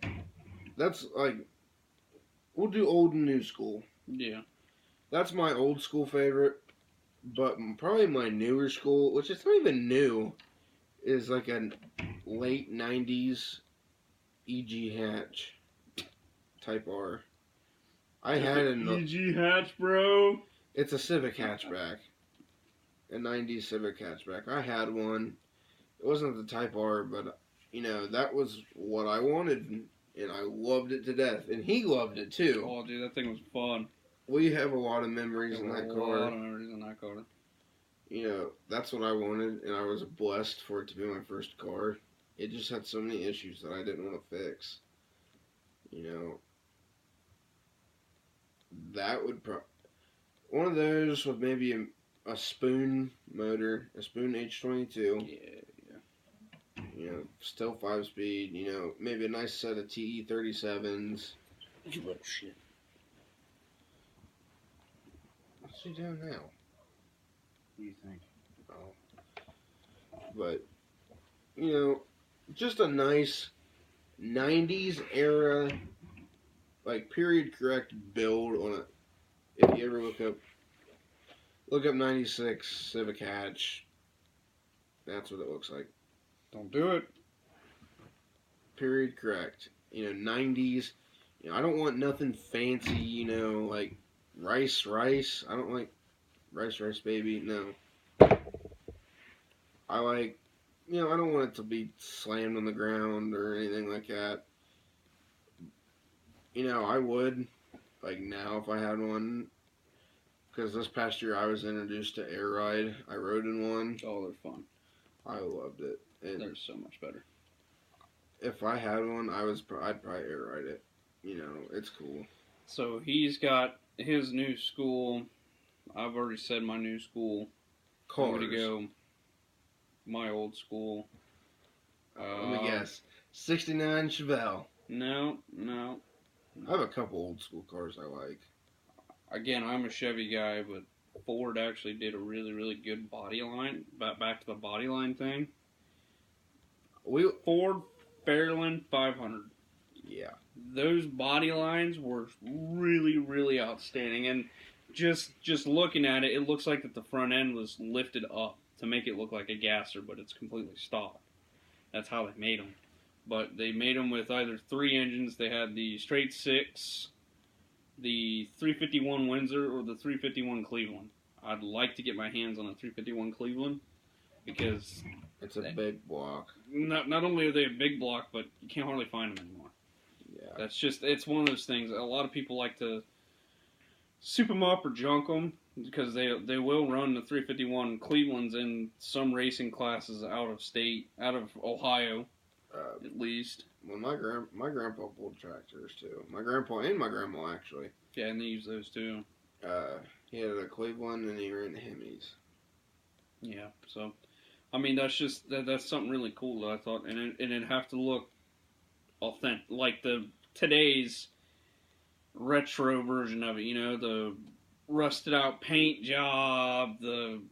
that's like we'll do old and new school. Yeah. That's my old school favorite, but probably my newer school, which is not even new, is like a late '90s EG hatch Type R. I had an EG hatch, bro. It's a Civic hatchback, a '90s Civic hatchback. I had one. It wasn't the Type R, but you know that was what I wanted, and I loved it to death. And he loved it too. Oh, dude, that thing was fun. We have a lot of memories in that A car. lot of memories in that car. You know, that's what I wanted, and I was blessed for it to be my first car. It just had so many issues that I didn't want to fix. You know, that would one of those with maybe a Spoon motor, a Spoon H22. Yeah. You know, still 5-speed. You know, maybe a nice set of TE37s. You little shit. What's he doing now? What do you think? Oh. But, you know, just a nice 90s era, like, period correct build on it. If you ever look up 96 Civic Hatch, that's what it looks like. Don't do it. Period correct. You know, 90s. You know, I don't want nothing fancy, you know, like rice. I don't like rice, baby. No. I like, you know, I don't want it to be slammed on the ground or anything like that. You know, I would, like now if I had one, because this past year I was introduced to Air Ride. I rode in one. Oh, they're fun. I loved it. And They're so much better. if I had one, I'd probably Air Ride it. You know, it's cool. So he's got his new school. I've already said my new school. Cars. I'm gonna go my old school. Let me guess. 69 Chevelle. No. I have a couple old school cars I like. Again, I'm a Chevy guy, but Ford actually did a really, really good body line. Back to the body line thing. Ford Fairlane 500. Yeah. Those body lines were really, really outstanding. And just looking at it, it looks like that the front end was lifted up to make it look like a gasser, but it's completely stock. That's how they made them. But they made them with either 3 engines. They had the straight 6, the 351 Windsor, or the 351 Cleveland. I'd like to get my hands on a 351 Cleveland because it's a big block. Not only are they a big block, but you can't hardly find them anymore. Yeah. It's one of those things. A lot of people like to soup them up or junk them because they will run the 351 Clevelands in some racing classes out of state, out of Ohio, at least. Well, my grandpa pulled tractors too. My grandpa and my grandma actually. Yeah, and they use those too. He had a Cleveland and he ran Hemis. Yeah, so I mean that's something really cool that I thought, and it'd have to look authentic, like today's retro version of it. You know, the rusted out paint job, the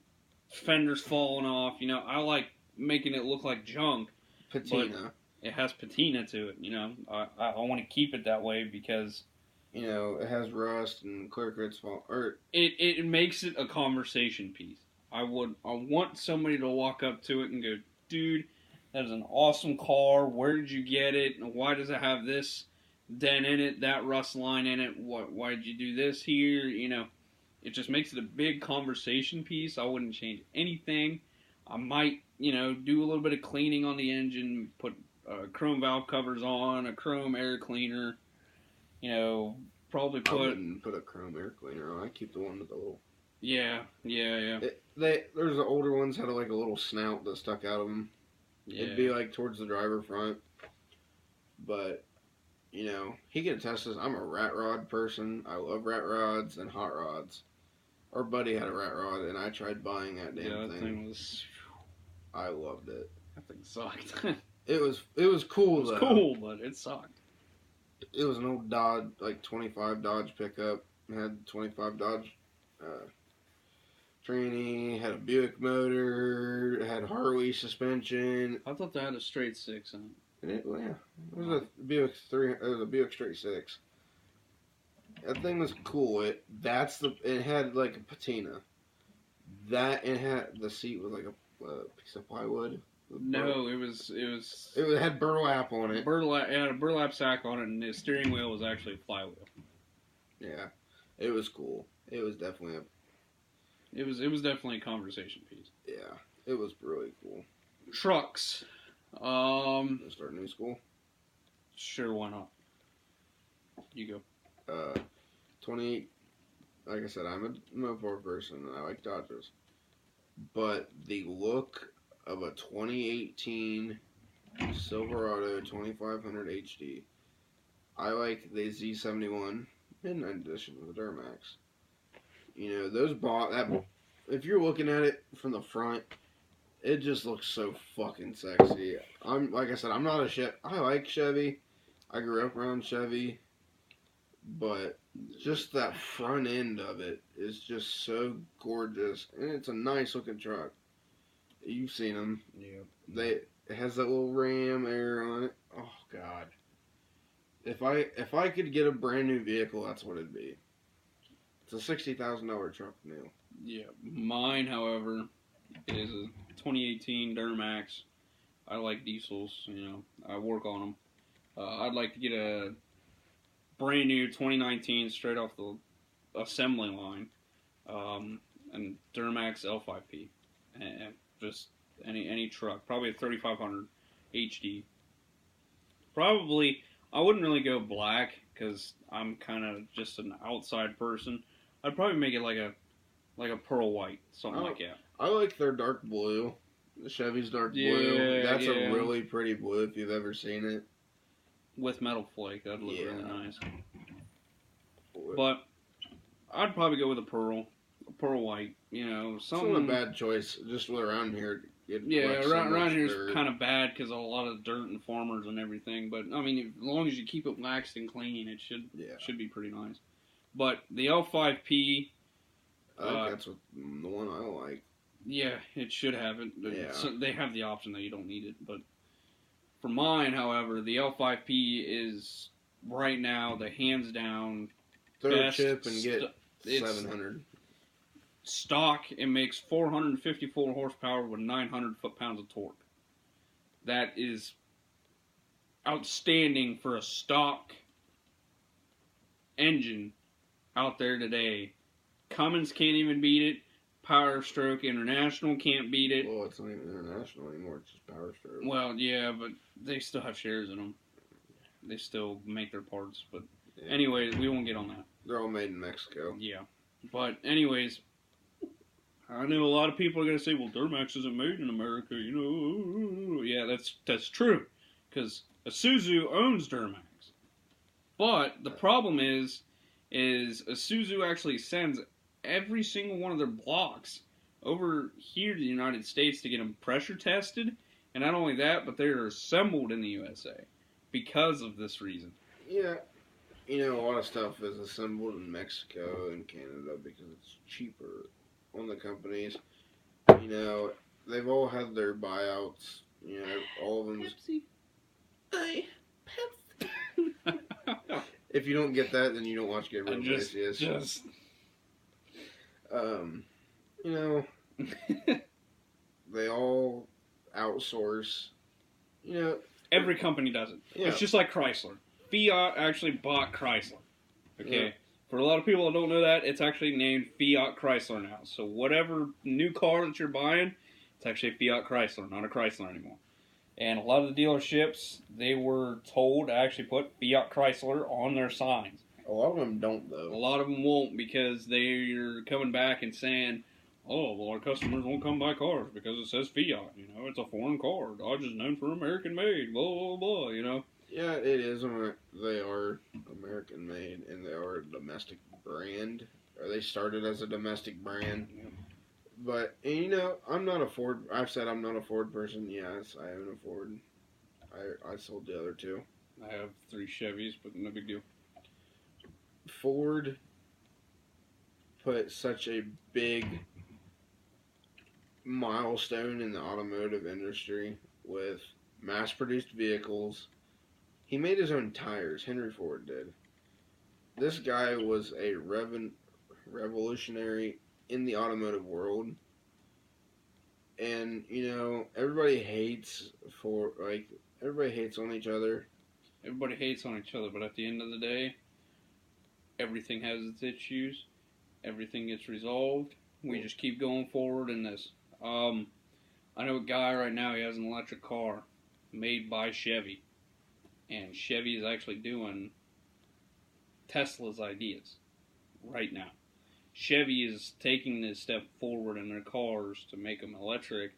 fenders falling off. You know, I like making it look like junk. Patina. It has patina to it. You know, I want to keep it that way because you know it has rust and clear coats fall. Or it makes it a conversation piece. I want somebody to walk up to it and go, dude, that is an awesome car. Where did you get it? And why does it have this dent in it, that rust line in it? Why did you do this here? You know, it just makes it a big conversation piece. I wouldn't change anything. I might, you know, do a little bit of cleaning on the engine, put chrome valve covers on, a chrome air cleaner. You know, probably I wouldn't put a chrome air cleaner on. I keep the one with the little. Yeah. There's the older ones had like a little snout that stuck out of them. Yeah. It'd be like towards the driver front. But you know, he can attest this. I'm a rat rod person. I love rat rods and hot rods. Our buddy had a rat rod, and I tried buying that damn That thing was. I loved it. That thing sucked. It was cool It was though. cool, but it sucked. It was an old Dodge, like 25 Dodge pickup. It had 25 Dodge tranny. Had a Buick motor. It had Harley suspension. I thought they had a straight six on it. And it, well, yeah, it was a Buick It was a Buick Straight Six. That thing was cool. It had like a patina. It had the seat was like a piece of plywood. No, it It had burlap on it. It had a burlap sack on it, and the steering wheel was actually a flywheel. Yeah, it was cool. It was definitely It was definitely a conversation piece. yeah, it was really cool. Trucks. Start new school. Sure, why not? You go. 28. Like I said, I'm a Mopar person and I like Dodgers, but the look of a 2018 Silverado 2500 HD. I like the Z71 Midnight Edition of the Duramax. You know, if you're looking at it from the front, it just looks so fucking sexy. Like I said, I'm not a Chevy. I like Chevy. I grew up around Chevy, but just that front end of it is just so gorgeous, and it's a nice looking truck. You've seen them. Yeah. It has that little Ram air on it. Oh God! If I could get a brand new vehicle, that's what it'd be. It's a $60,000 truck new. Yeah. Mine, however, is a 2018 Duramax. I like diesels. You know, I work on them. I'd like to get a brand new 2019 straight off the assembly line, and Duramax L5P, and just any truck, probably a 3500 HD. Probably, I wouldn't really go black because I'm kind of just an outside person. I'd probably make it like a pearl white, something like that. I like their dark blue. The Chevy's dark blue. That's a really pretty blue if you've ever seen it. With metal flake, that'd look really nice. But I'd probably go with a pearl white. You know, something. It's not a bad choice. Just around here. Around here is kind of bad because of a lot of dirt and farmers and everything. But I mean, as long as you keep it waxed and clean, it should be pretty nice. But the L5P, I think that's the one I like. Yeah, it should have it. Yeah. So they have the option that you don't need it. But for mine, however, the L5P is right now the hands down Throw a best chip and get 700. Stock. It makes 454 horsepower with 900 foot-pounds of torque. That is outstanding for a stock engine out there today. Cummins can't even beat it. Power Stroke International can't beat it. Well, it's not even international anymore. It's just Power Stroke. Well, yeah, but they still have shares in them. They still make their parts. But anyways, we won't get on that. They're all made in Mexico. Yeah. But anyways, I know a lot of people are going to say, well, Duramax isn't made in America, you know. Yeah, that's true. Because Isuzu owns Duramax. But the problem is Isuzu actually sends every single one of their blocks over here to the United States to get them pressure tested. And not only that, but they're assembled in the USA because of this reason. Yeah. You know, a lot of stuff is assembled in Mexico and Canada because it's cheaper on the companies. You know, they've all had their buyouts. You know, all of them. Pepsi. Pepsi. If you don't get that, then you don't watch Get Real Glacius. You know, they all outsource. You know, every company does it. Yeah. It's just like Chrysler. Fiat actually bought Chrysler. Okay? Yeah. For a lot of people that don't know that, it's actually named Fiat Chrysler now. So whatever new car that you're buying, it's actually Fiat Chrysler, not a Chrysler anymore. And a lot of the dealerships, they were told to actually put Fiat Chrysler on their signs. A lot of them don't, though. A lot of them won't because they're coming back and saying, oh, well, our customers won't come buy cars because it says Fiat. You know, it's a foreign car. Dodge is known for American made, blah, blah, blah, you know. Yeah, it is. They are American made and they are a domestic brand. Or they started as a domestic brand. Yep. But, and you know, I'm not a Ford. I've said I'm not a Ford person. Yes, I own a Ford. I sold the other two. I have 3 Chevys, but no big deal. Ford put such a big milestone in the automotive industry with mass-produced vehicles. He made his own tires. Henry Ford did. This guy was a revolutionary in the automotive world. And, you know, everybody hates on each other. Everybody hates on each other, but at the end of the day, everything has its issues. Everything gets resolved. We just keep going forward in this. I know a guy right now, he has an electric car made by Chevy. And Chevy is actually doing Tesla's ideas right now. Chevy is taking this step forward in their cars to make them electric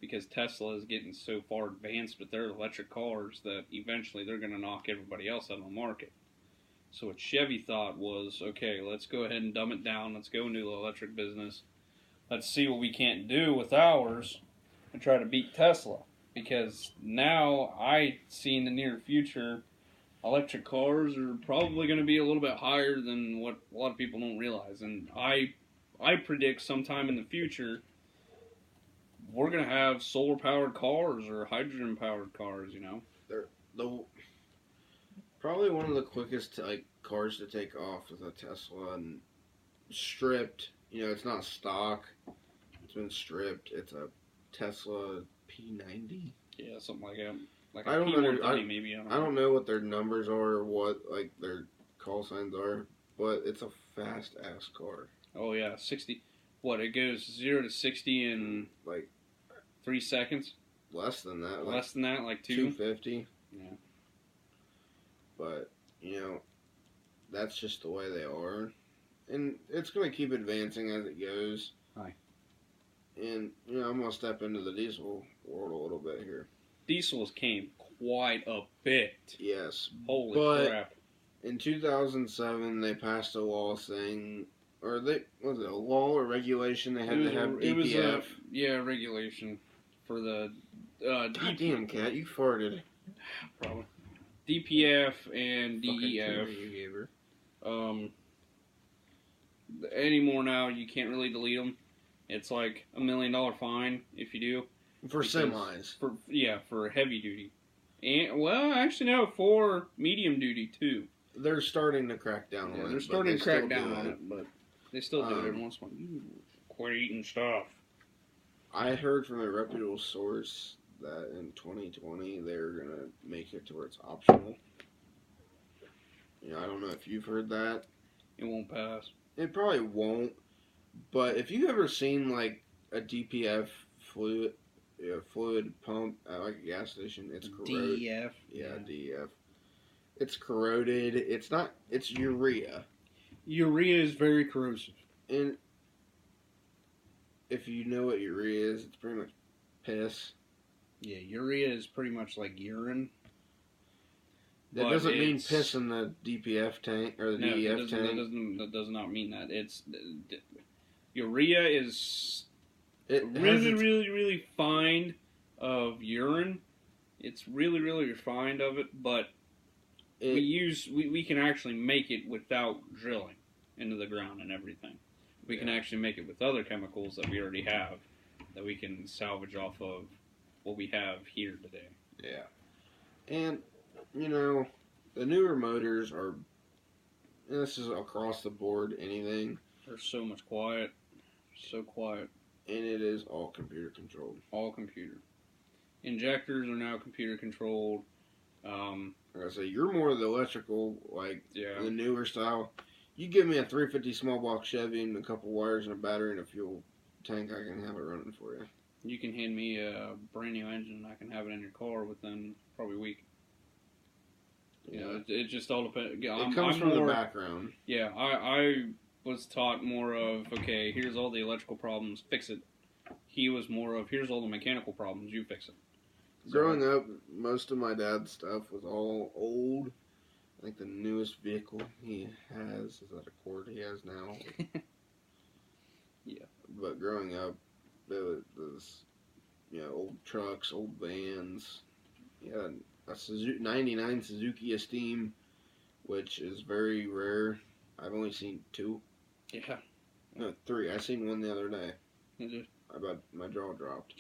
because Tesla is getting so far advanced with their electric cars that eventually they're going to knock everybody else out of the market. So what Chevy thought was, okay, let's go ahead and dumb it down. Let's go into the electric business. Let's see what we can't do with ours and try to beat Tesla. Because now I see in the near future, electric cars are probably going to be a little bit higher than what a lot of people don't realize. And I predict sometime in the future, we're going to have solar-powered cars or hydrogen-powered cars, you know. Probably one of the quickest cars to take off is a Tesla and stripped. You know, it's not stock. It's been stripped. It's a Tesla P90. Yeah, something like that. Like I a don't P130 maybe. I don't know what their numbers are or what their call signs are, but it's a fast ass car. Oh yeah, 60. What, it goes 0 to 60 in 3 seconds? Less than that. Less than that, like 250. Yeah. But, you know, that's just the way they are. And it's going to keep advancing as it goes. Hi. And, you know, I'm going to step into the diesel world a little bit here. Diesels came quite a bit. Yes. Holy crap. In 2007, they passed a law saying, was it a law or regulation? They had to have DPF. It was a regulation for the Goddamn, cat, you farted. Probably. DPF and DEF. You gave her. Anymore now, you can't really delete them. It's like $1 million fine if you do. For semis. For heavy duty. And well, actually no, for medium duty too. They're starting to crack down on it. They're starting to crack down on it, but they still do it every once in a while. Quit eating stuff. I heard from a reputable source that in 2020 they're gonna make it to where it's optional. You know, I don't know if you've heard that. It won't pass. It probably won't. But if you've ever seen like a DPF fluid pump at like a gas station, it's corroded. DEF. Yeah, DEF. It's corroded. It's urea. Urea is very corrosive. And if you know what urea is, it's pretty much piss. Yeah, urea is pretty much like urine. That doesn't mean piss in the DPF tank or the DEF tank. That does not mean that. It's urea is really fine of urine. It's really refined of it, but we can actually make it without drilling into the ground and everything. We can actually make it with other chemicals that we already have that we can salvage off of what we have here today. Yeah. And, you know, the newer motors are, and this is across the board, anything. They're so much quiet. So quiet. And it is all computer controlled. All computer. Injectors are now computer controlled. Like I say, you're more of the electrical, the newer style. You give me a 350 small block Chevy and a couple wires and a battery and a fuel tank, I can have it running for you. You can hand me a brand new engine and I can have it in your car within probably a week. Yeah. You know, it just all depends. It comes from the background. Yeah, I was taught more of, okay, here's all the electrical problems, fix it. He was more of, here's all the mechanical problems, you fix it. Growing up, most of my dad's stuff was all old. I think the newest vehicle he has is that Accord he has now. Yeah. But growing up, was old trucks, old vans. Yeah, a 99 Suzuki Esteem, which is very rare. I've only seen 2. Yeah. No, 3. I seen one the other day. It About my jaw dropped.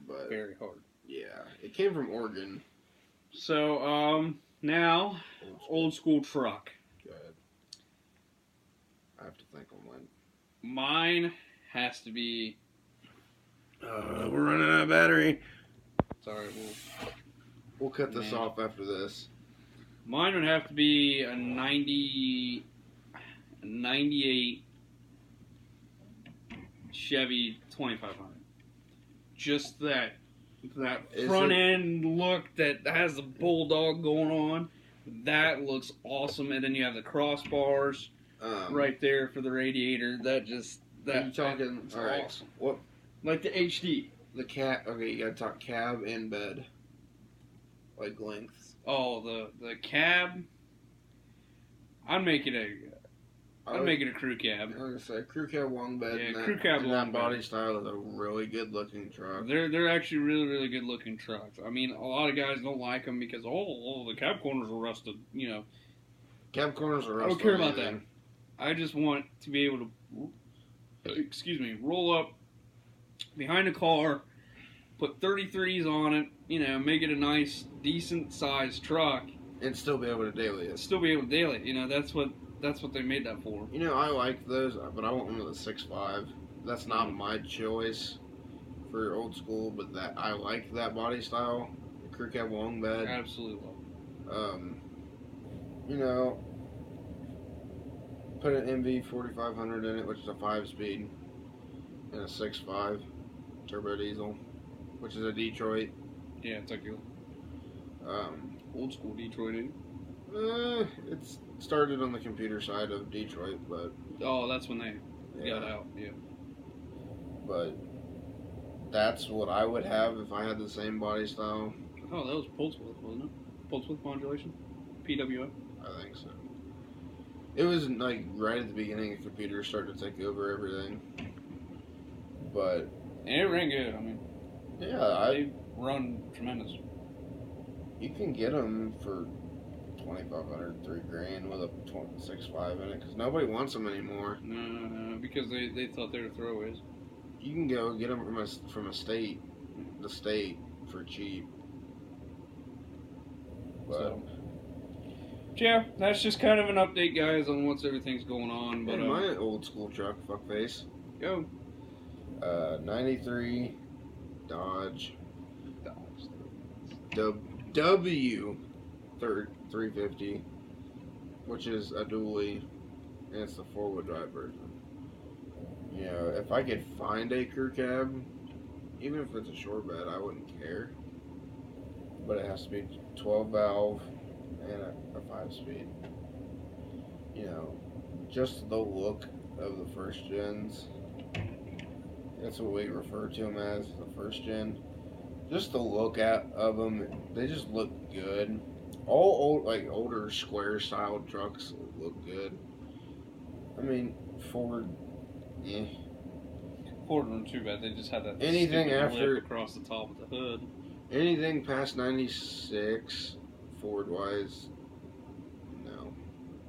But very hard. yeah, it came from Oregon. So, now, old school truck. Good. I have to think on mine. Mine has to be. We're running out of battery. Sorry, We'll cut this off after this. mine would have to be a 98 Chevy 2500. Just that front end look that has the bulldog going on. That looks awesome, and then you have the crossbars right there for the radiator. That you talking? that's all right. awesome. What? Like the HD. The cat. Okay, you gotta talk cab and bed. Like lengths. Oh, the cab. I'd make it a crew cab. I was gonna say crew cab long bed. Yeah, and crew cab and long that body bed. style is a really good looking truck. They're actually really, really good looking trucks. I mean, a lot of guys don't like them because the cab corners are rusted. Cab corners are. I don't care about that. I just want to be able to, roll up behind a car, put 33s on it, make it a nice, decent sized truck, And still be able to daily it. still be able to daily it. That's what they made that for. I like those, but I want one with a 6.5. That's not my choice for old school, but that I like that body style. The crew cab long bed. Absolutely. Put an MV 4500 in it, which is a 5-speed, and a 6.5 turbo diesel, which is a Detroit. Yeah, it's like old school Detroit. It's started on the computer side of Detroit, but Oh, that's when they got out. Yeah. But that's what I would have if I had the same body style. Oh, that was pulse width, wasn't it? Pulse width modulation, PWM. I think so. It was like right at the beginning, the computers started to take over everything. But And it ran good. I mean, yeah, they run tremendous. you can get them for $2,500, $3,000 with a 6.5 in it because nobody wants them anymore. No, because they thought they were throwaways. You can go get them from the state for cheap. But So, yeah, that's just kind of an update, guys, on everything's going on. But my old school truck, fuckface, go 93 Dodge W 350, which is a dually, and it's the 4-wheel drive version. If I could find a crew cab, even if it's a short bed, I wouldn't care. But it has to be 12 valve and a 5-speed. Just the look of the first gens. That's what we refer to them as, the first gen. Just the look of them, they just look good. All older square style trucks look good. I mean, Ford, Ford weren't too bad. They just had that Anything stupid after- lip across the top of the hood. Anything past 96, Ford wise, no.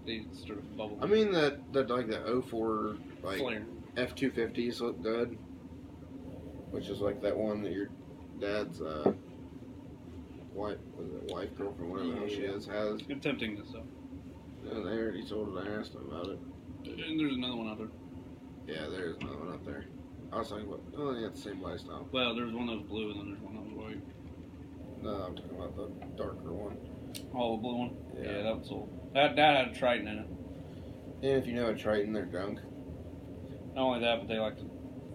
They sort of bubble. I mean that like the 04 like flare. F250s look good, which is like that one that your dad's wife, girlfriend, whatever the hell she is, has. Good tempting this though. Yeah, they already told it. I asked them about it. And there's another one out there. Yeah, there's another one up there. I was talking about. Oh, they got the same lifestyle. Well, there's one that was blue and then there's one that was white. No, I'm talking about the darker one. Oh, the blue one? Yeah. Yeah, that was old. That had a Triton in it. And if you know a Triton, they're junk. Not only that, but they like to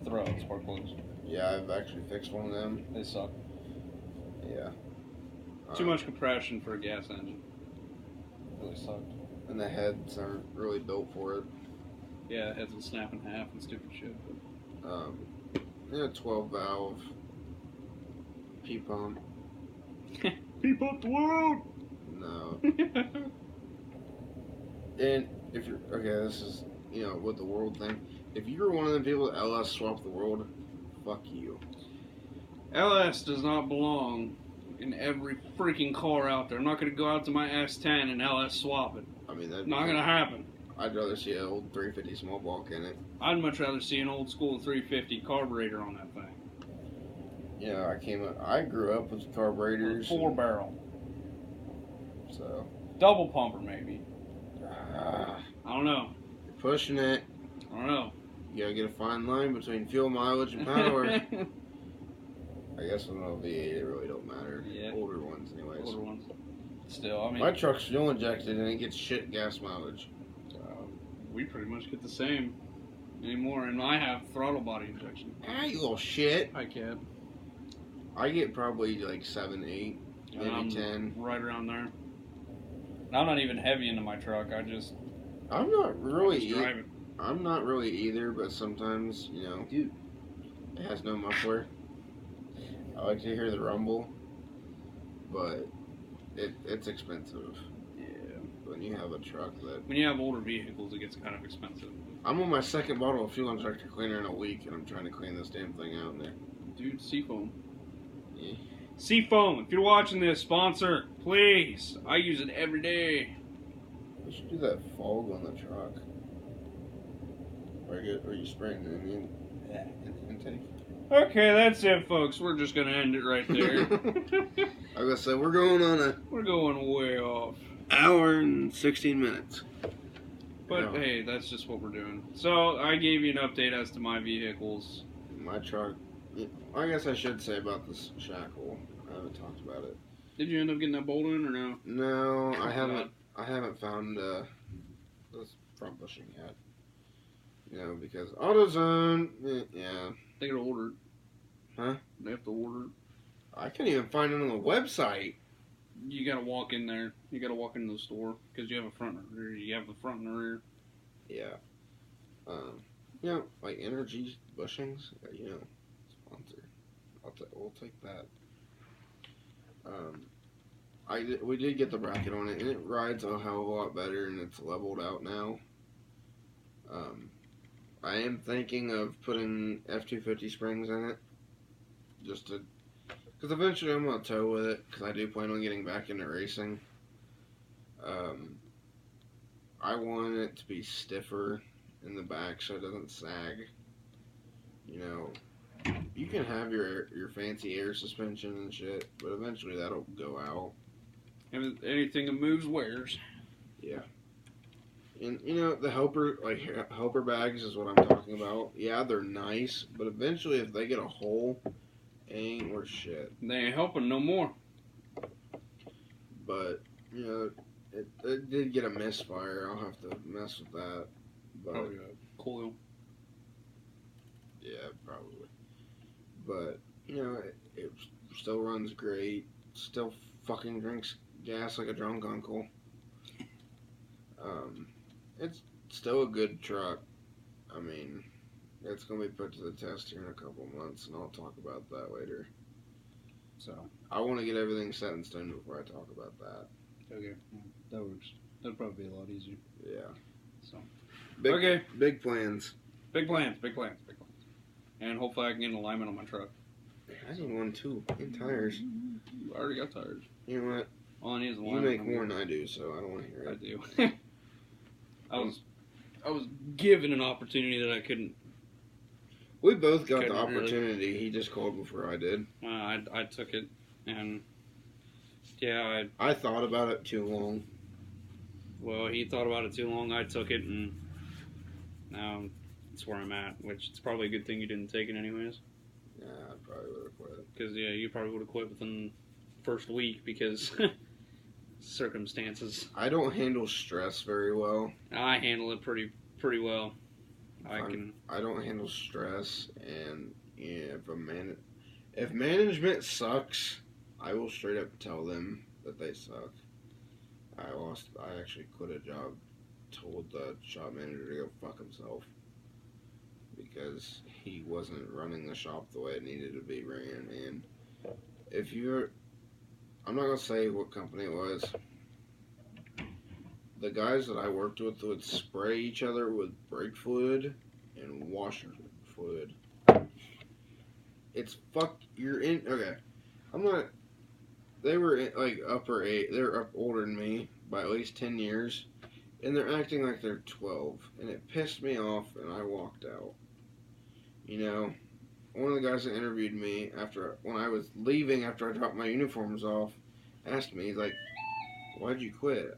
throw out spark plugs. Yeah, I've actually fixed one of them. They suck. Yeah. Too much compression for a gas engine. Really sucked. And the heads aren't really built for it. Yeah, heads will snap in half and stupid shit. But 12 valve P-Pump. Peep up the world! No. And if you're okay, this is with the world thing. If you're one of them people that LS swap the world, fuck you. LS does not belong in every freaking car out there. I'm not going to go out to my S10 and LS swap it. I mean, that's Not going to happen. I'd rather see an old 350 small block in it. I'd much rather see an old school 350 carburetor on that thing. Yeah, I grew up with carburetors. 4-barrel. So. Double pumper, maybe. I don't know. You're pushing it. I don't know. You gotta get a fine line between fuel mileage and power. I guess with an V8, it really don't matter. Yeah. Older ones, anyways. Older ones. Still, I mean. My truck's fuel injected and it gets shit gas mileage. We pretty much get the same anymore, and I have throttle body injection. Ah, you little shit. I can. I get probably like 7, 8, maybe 10. Right around there. I'm not even heavy into my truck. I'm not really. just drive it. I'm not really either, but sometimes, Dude. It has no muffler. I like to hear the rumble, but it's expensive. Yeah. When you have a truck that... When you have older vehicles, it gets kind of expensive. I'm on my second bottle of fuel injector cleaner in a week, and I'm trying to clean this damn thing out in there. Dude, Seafoam. Yeah. Seafoam, if you're watching this, sponsor, please. I use it every day. We should do that fog on the truck. Or you spraying the intake. Okay, that's it, folks. We're just going to end it right there. I was gonna say, we're going on We're going way off. hour and 16 minutes. But hey, that's just what we're doing. So I gave you an update as to my vehicles. My truck. I guess I should say about this shackle. I haven't talked about it. Did you end up getting that bolt in or no? No, I haven't. I haven't found this front bushing yet. Because AutoZone. Yeah. They gotta order it. Huh? They have to order it. I can't even find it on the website. You gotta walk in there. You gotta walk into the store because you have a front and rear. You have the front and the rear. Yeah. Like Energy bushings. Sponsor. We'll take that. We did get the bracket on it, and it rides a hell of a lot better, and it's leveled out now. I am thinking of putting F-250 springs in it, because eventually I'm gonna tow with it, because I do plan on getting back into racing. I want it to be stiffer in the back so it doesn't sag. You can have your fancy air suspension and shit, but eventually that'll go out. Anything that moves wears. Yeah. And the helper bags is what I'm talking about. Yeah, they're nice, but eventually if they get a hole, it ain't worth shit. They ain't helping no more. But it did get a misfire. I'll have to mess with that. But oh yeah, coil. Yeah, probably. But it still runs great. Still fucking drinks gas like a drunk uncle. It's still a good truck. I mean, it's gonna be put to the test here in a couple months, and I'll talk about that later. So I want to get everything set in stone before I talk about that. okay, that works. That'd probably be a lot easier. Yeah. So Okay. Big plans. Big plans. And hopefully I can get an alignment on my truck. I need one too. And tires. I already got tires. You know what? All I need is You alignment. make more than I do, so I don't want to hear I it. do. I was given an opportunity that I couldn't. We both got the Couldn't really. opportunity. He just called before I did. I took it, and yeah, I thought about it too long. well, he thought about it too long. I took it, and now that's where I'm at. Which it's probably a good thing you didn't take it anyways. Yeah, I probably would have quit. Because yeah, you probably would have quit within the first week because circumstances. I don't handle stress very well. I handle it pretty well. I don't handle stress, and if management sucks, I will straight up tell them that they suck. I actually quit a job, told the shop manager to go fuck himself because he wasn't running the shop the way it needed to be ran, and if you're, I'm not gonna say what company it was. The guys that I worked with would spray each other with brake fluid and washer fluid. It's fuck. You're in. Okay, I'm not. They were like upper eight. They're up older than me by at least 10 years, and they're acting like they're 12, and it pissed me off, and I walked out. You know, one of the guys that interviewed me when I was leaving after I dropped my uniforms off asked me, he's like, "Why'd you quit?"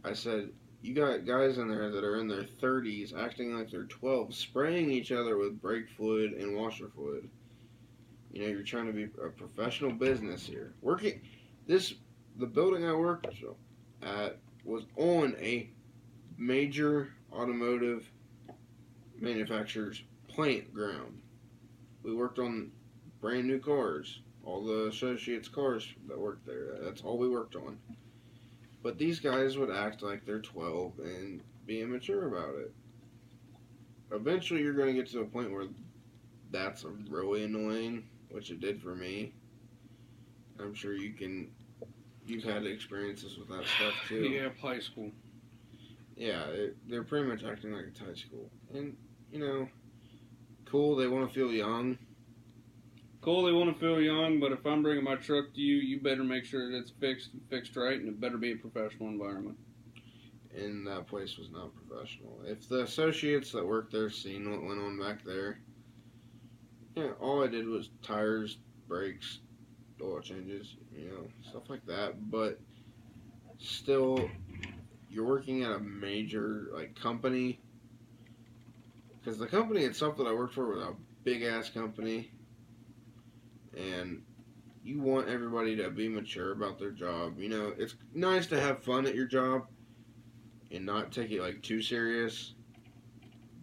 I said, "You got guys in there that are in their 30s acting like they're 12, spraying each other with brake fluid and washer fluid. You know, you're trying to be a professional business here. The building I worked at was on a major automotive manufacturer's plant ground. We worked on brand new cars. All the associates' cars that worked there. That's all we worked on. But these guys would act like they're 12 and be immature about it. Eventually, you're going to get to a point where that's really annoying, which it did for me. I'm sure you've had experiences with that stuff too. Yeah, high school. Yeah, they're pretty much acting like it's high school. And, you know, cool, they want to feel young. Cool, they want to feel young, but if I'm bringing my truck to you, you better make sure that it's fixed right, and it better be a professional environment. And that place was not professional. If the associates that worked there seen what went on back there, yeah, all I did was tires, brakes, oil changes, you know, stuff like that. But still, you're working at a major company, because the company itself that I worked for was a big ass company, and you want everybody to be mature about their job. You know, it's nice to have fun at your job and not take it too serious,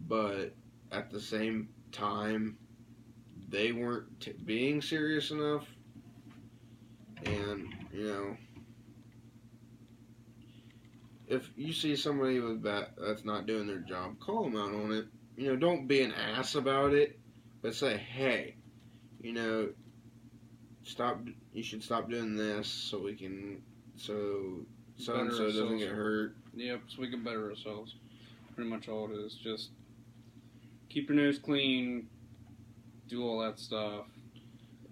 but at the same time, they weren't being serious enough. And, you know, if you see somebody that's not doing their job, call them out on it. You know, don't be an ass about it, but say, hey, you know, you should stop doing this so we can, so and so doesn't get hurt. Yep, so we can better ourselves. Pretty much all it is. Just keep your nose clean, do all that stuff.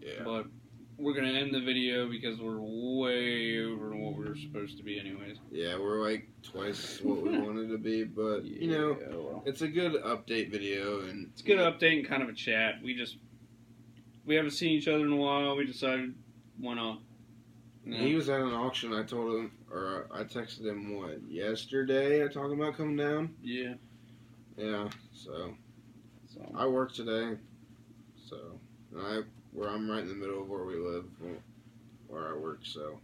Yeah. But we're going to end the video because we're way over what we were supposed to be anyways. Yeah, we're twice what we wanted to be, but, you know, well, it's a good update video. And it's a good update and kind of a chat. We haven't seen each other in a while. We decided, why not? You know? He was at an auction. I told him, or I texted him, yesterday? I talking about coming down? Yeah. Yeah, so I work today, so I'm right in the middle of where we live, where I work, so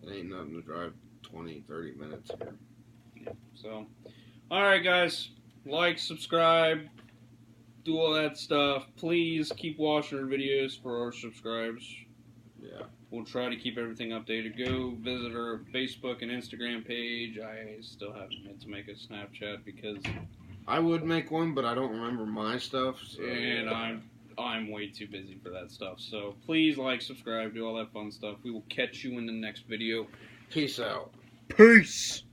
it ain't nothing to drive 20, 30 minutes here. Yeah, so, alright guys, like, subscribe, do all that stuff. Please keep watching our videos for our subscribers. Yeah. We'll try to keep everything updated. Go visit our Facebook and Instagram page. I still haven't meant to make a Snapchat because I would make one, but I don't remember my stuff. So. And I'm way too busy for that stuff. So please like, subscribe, do all that fun stuff. We will catch you in the next video. Peace out. Peace.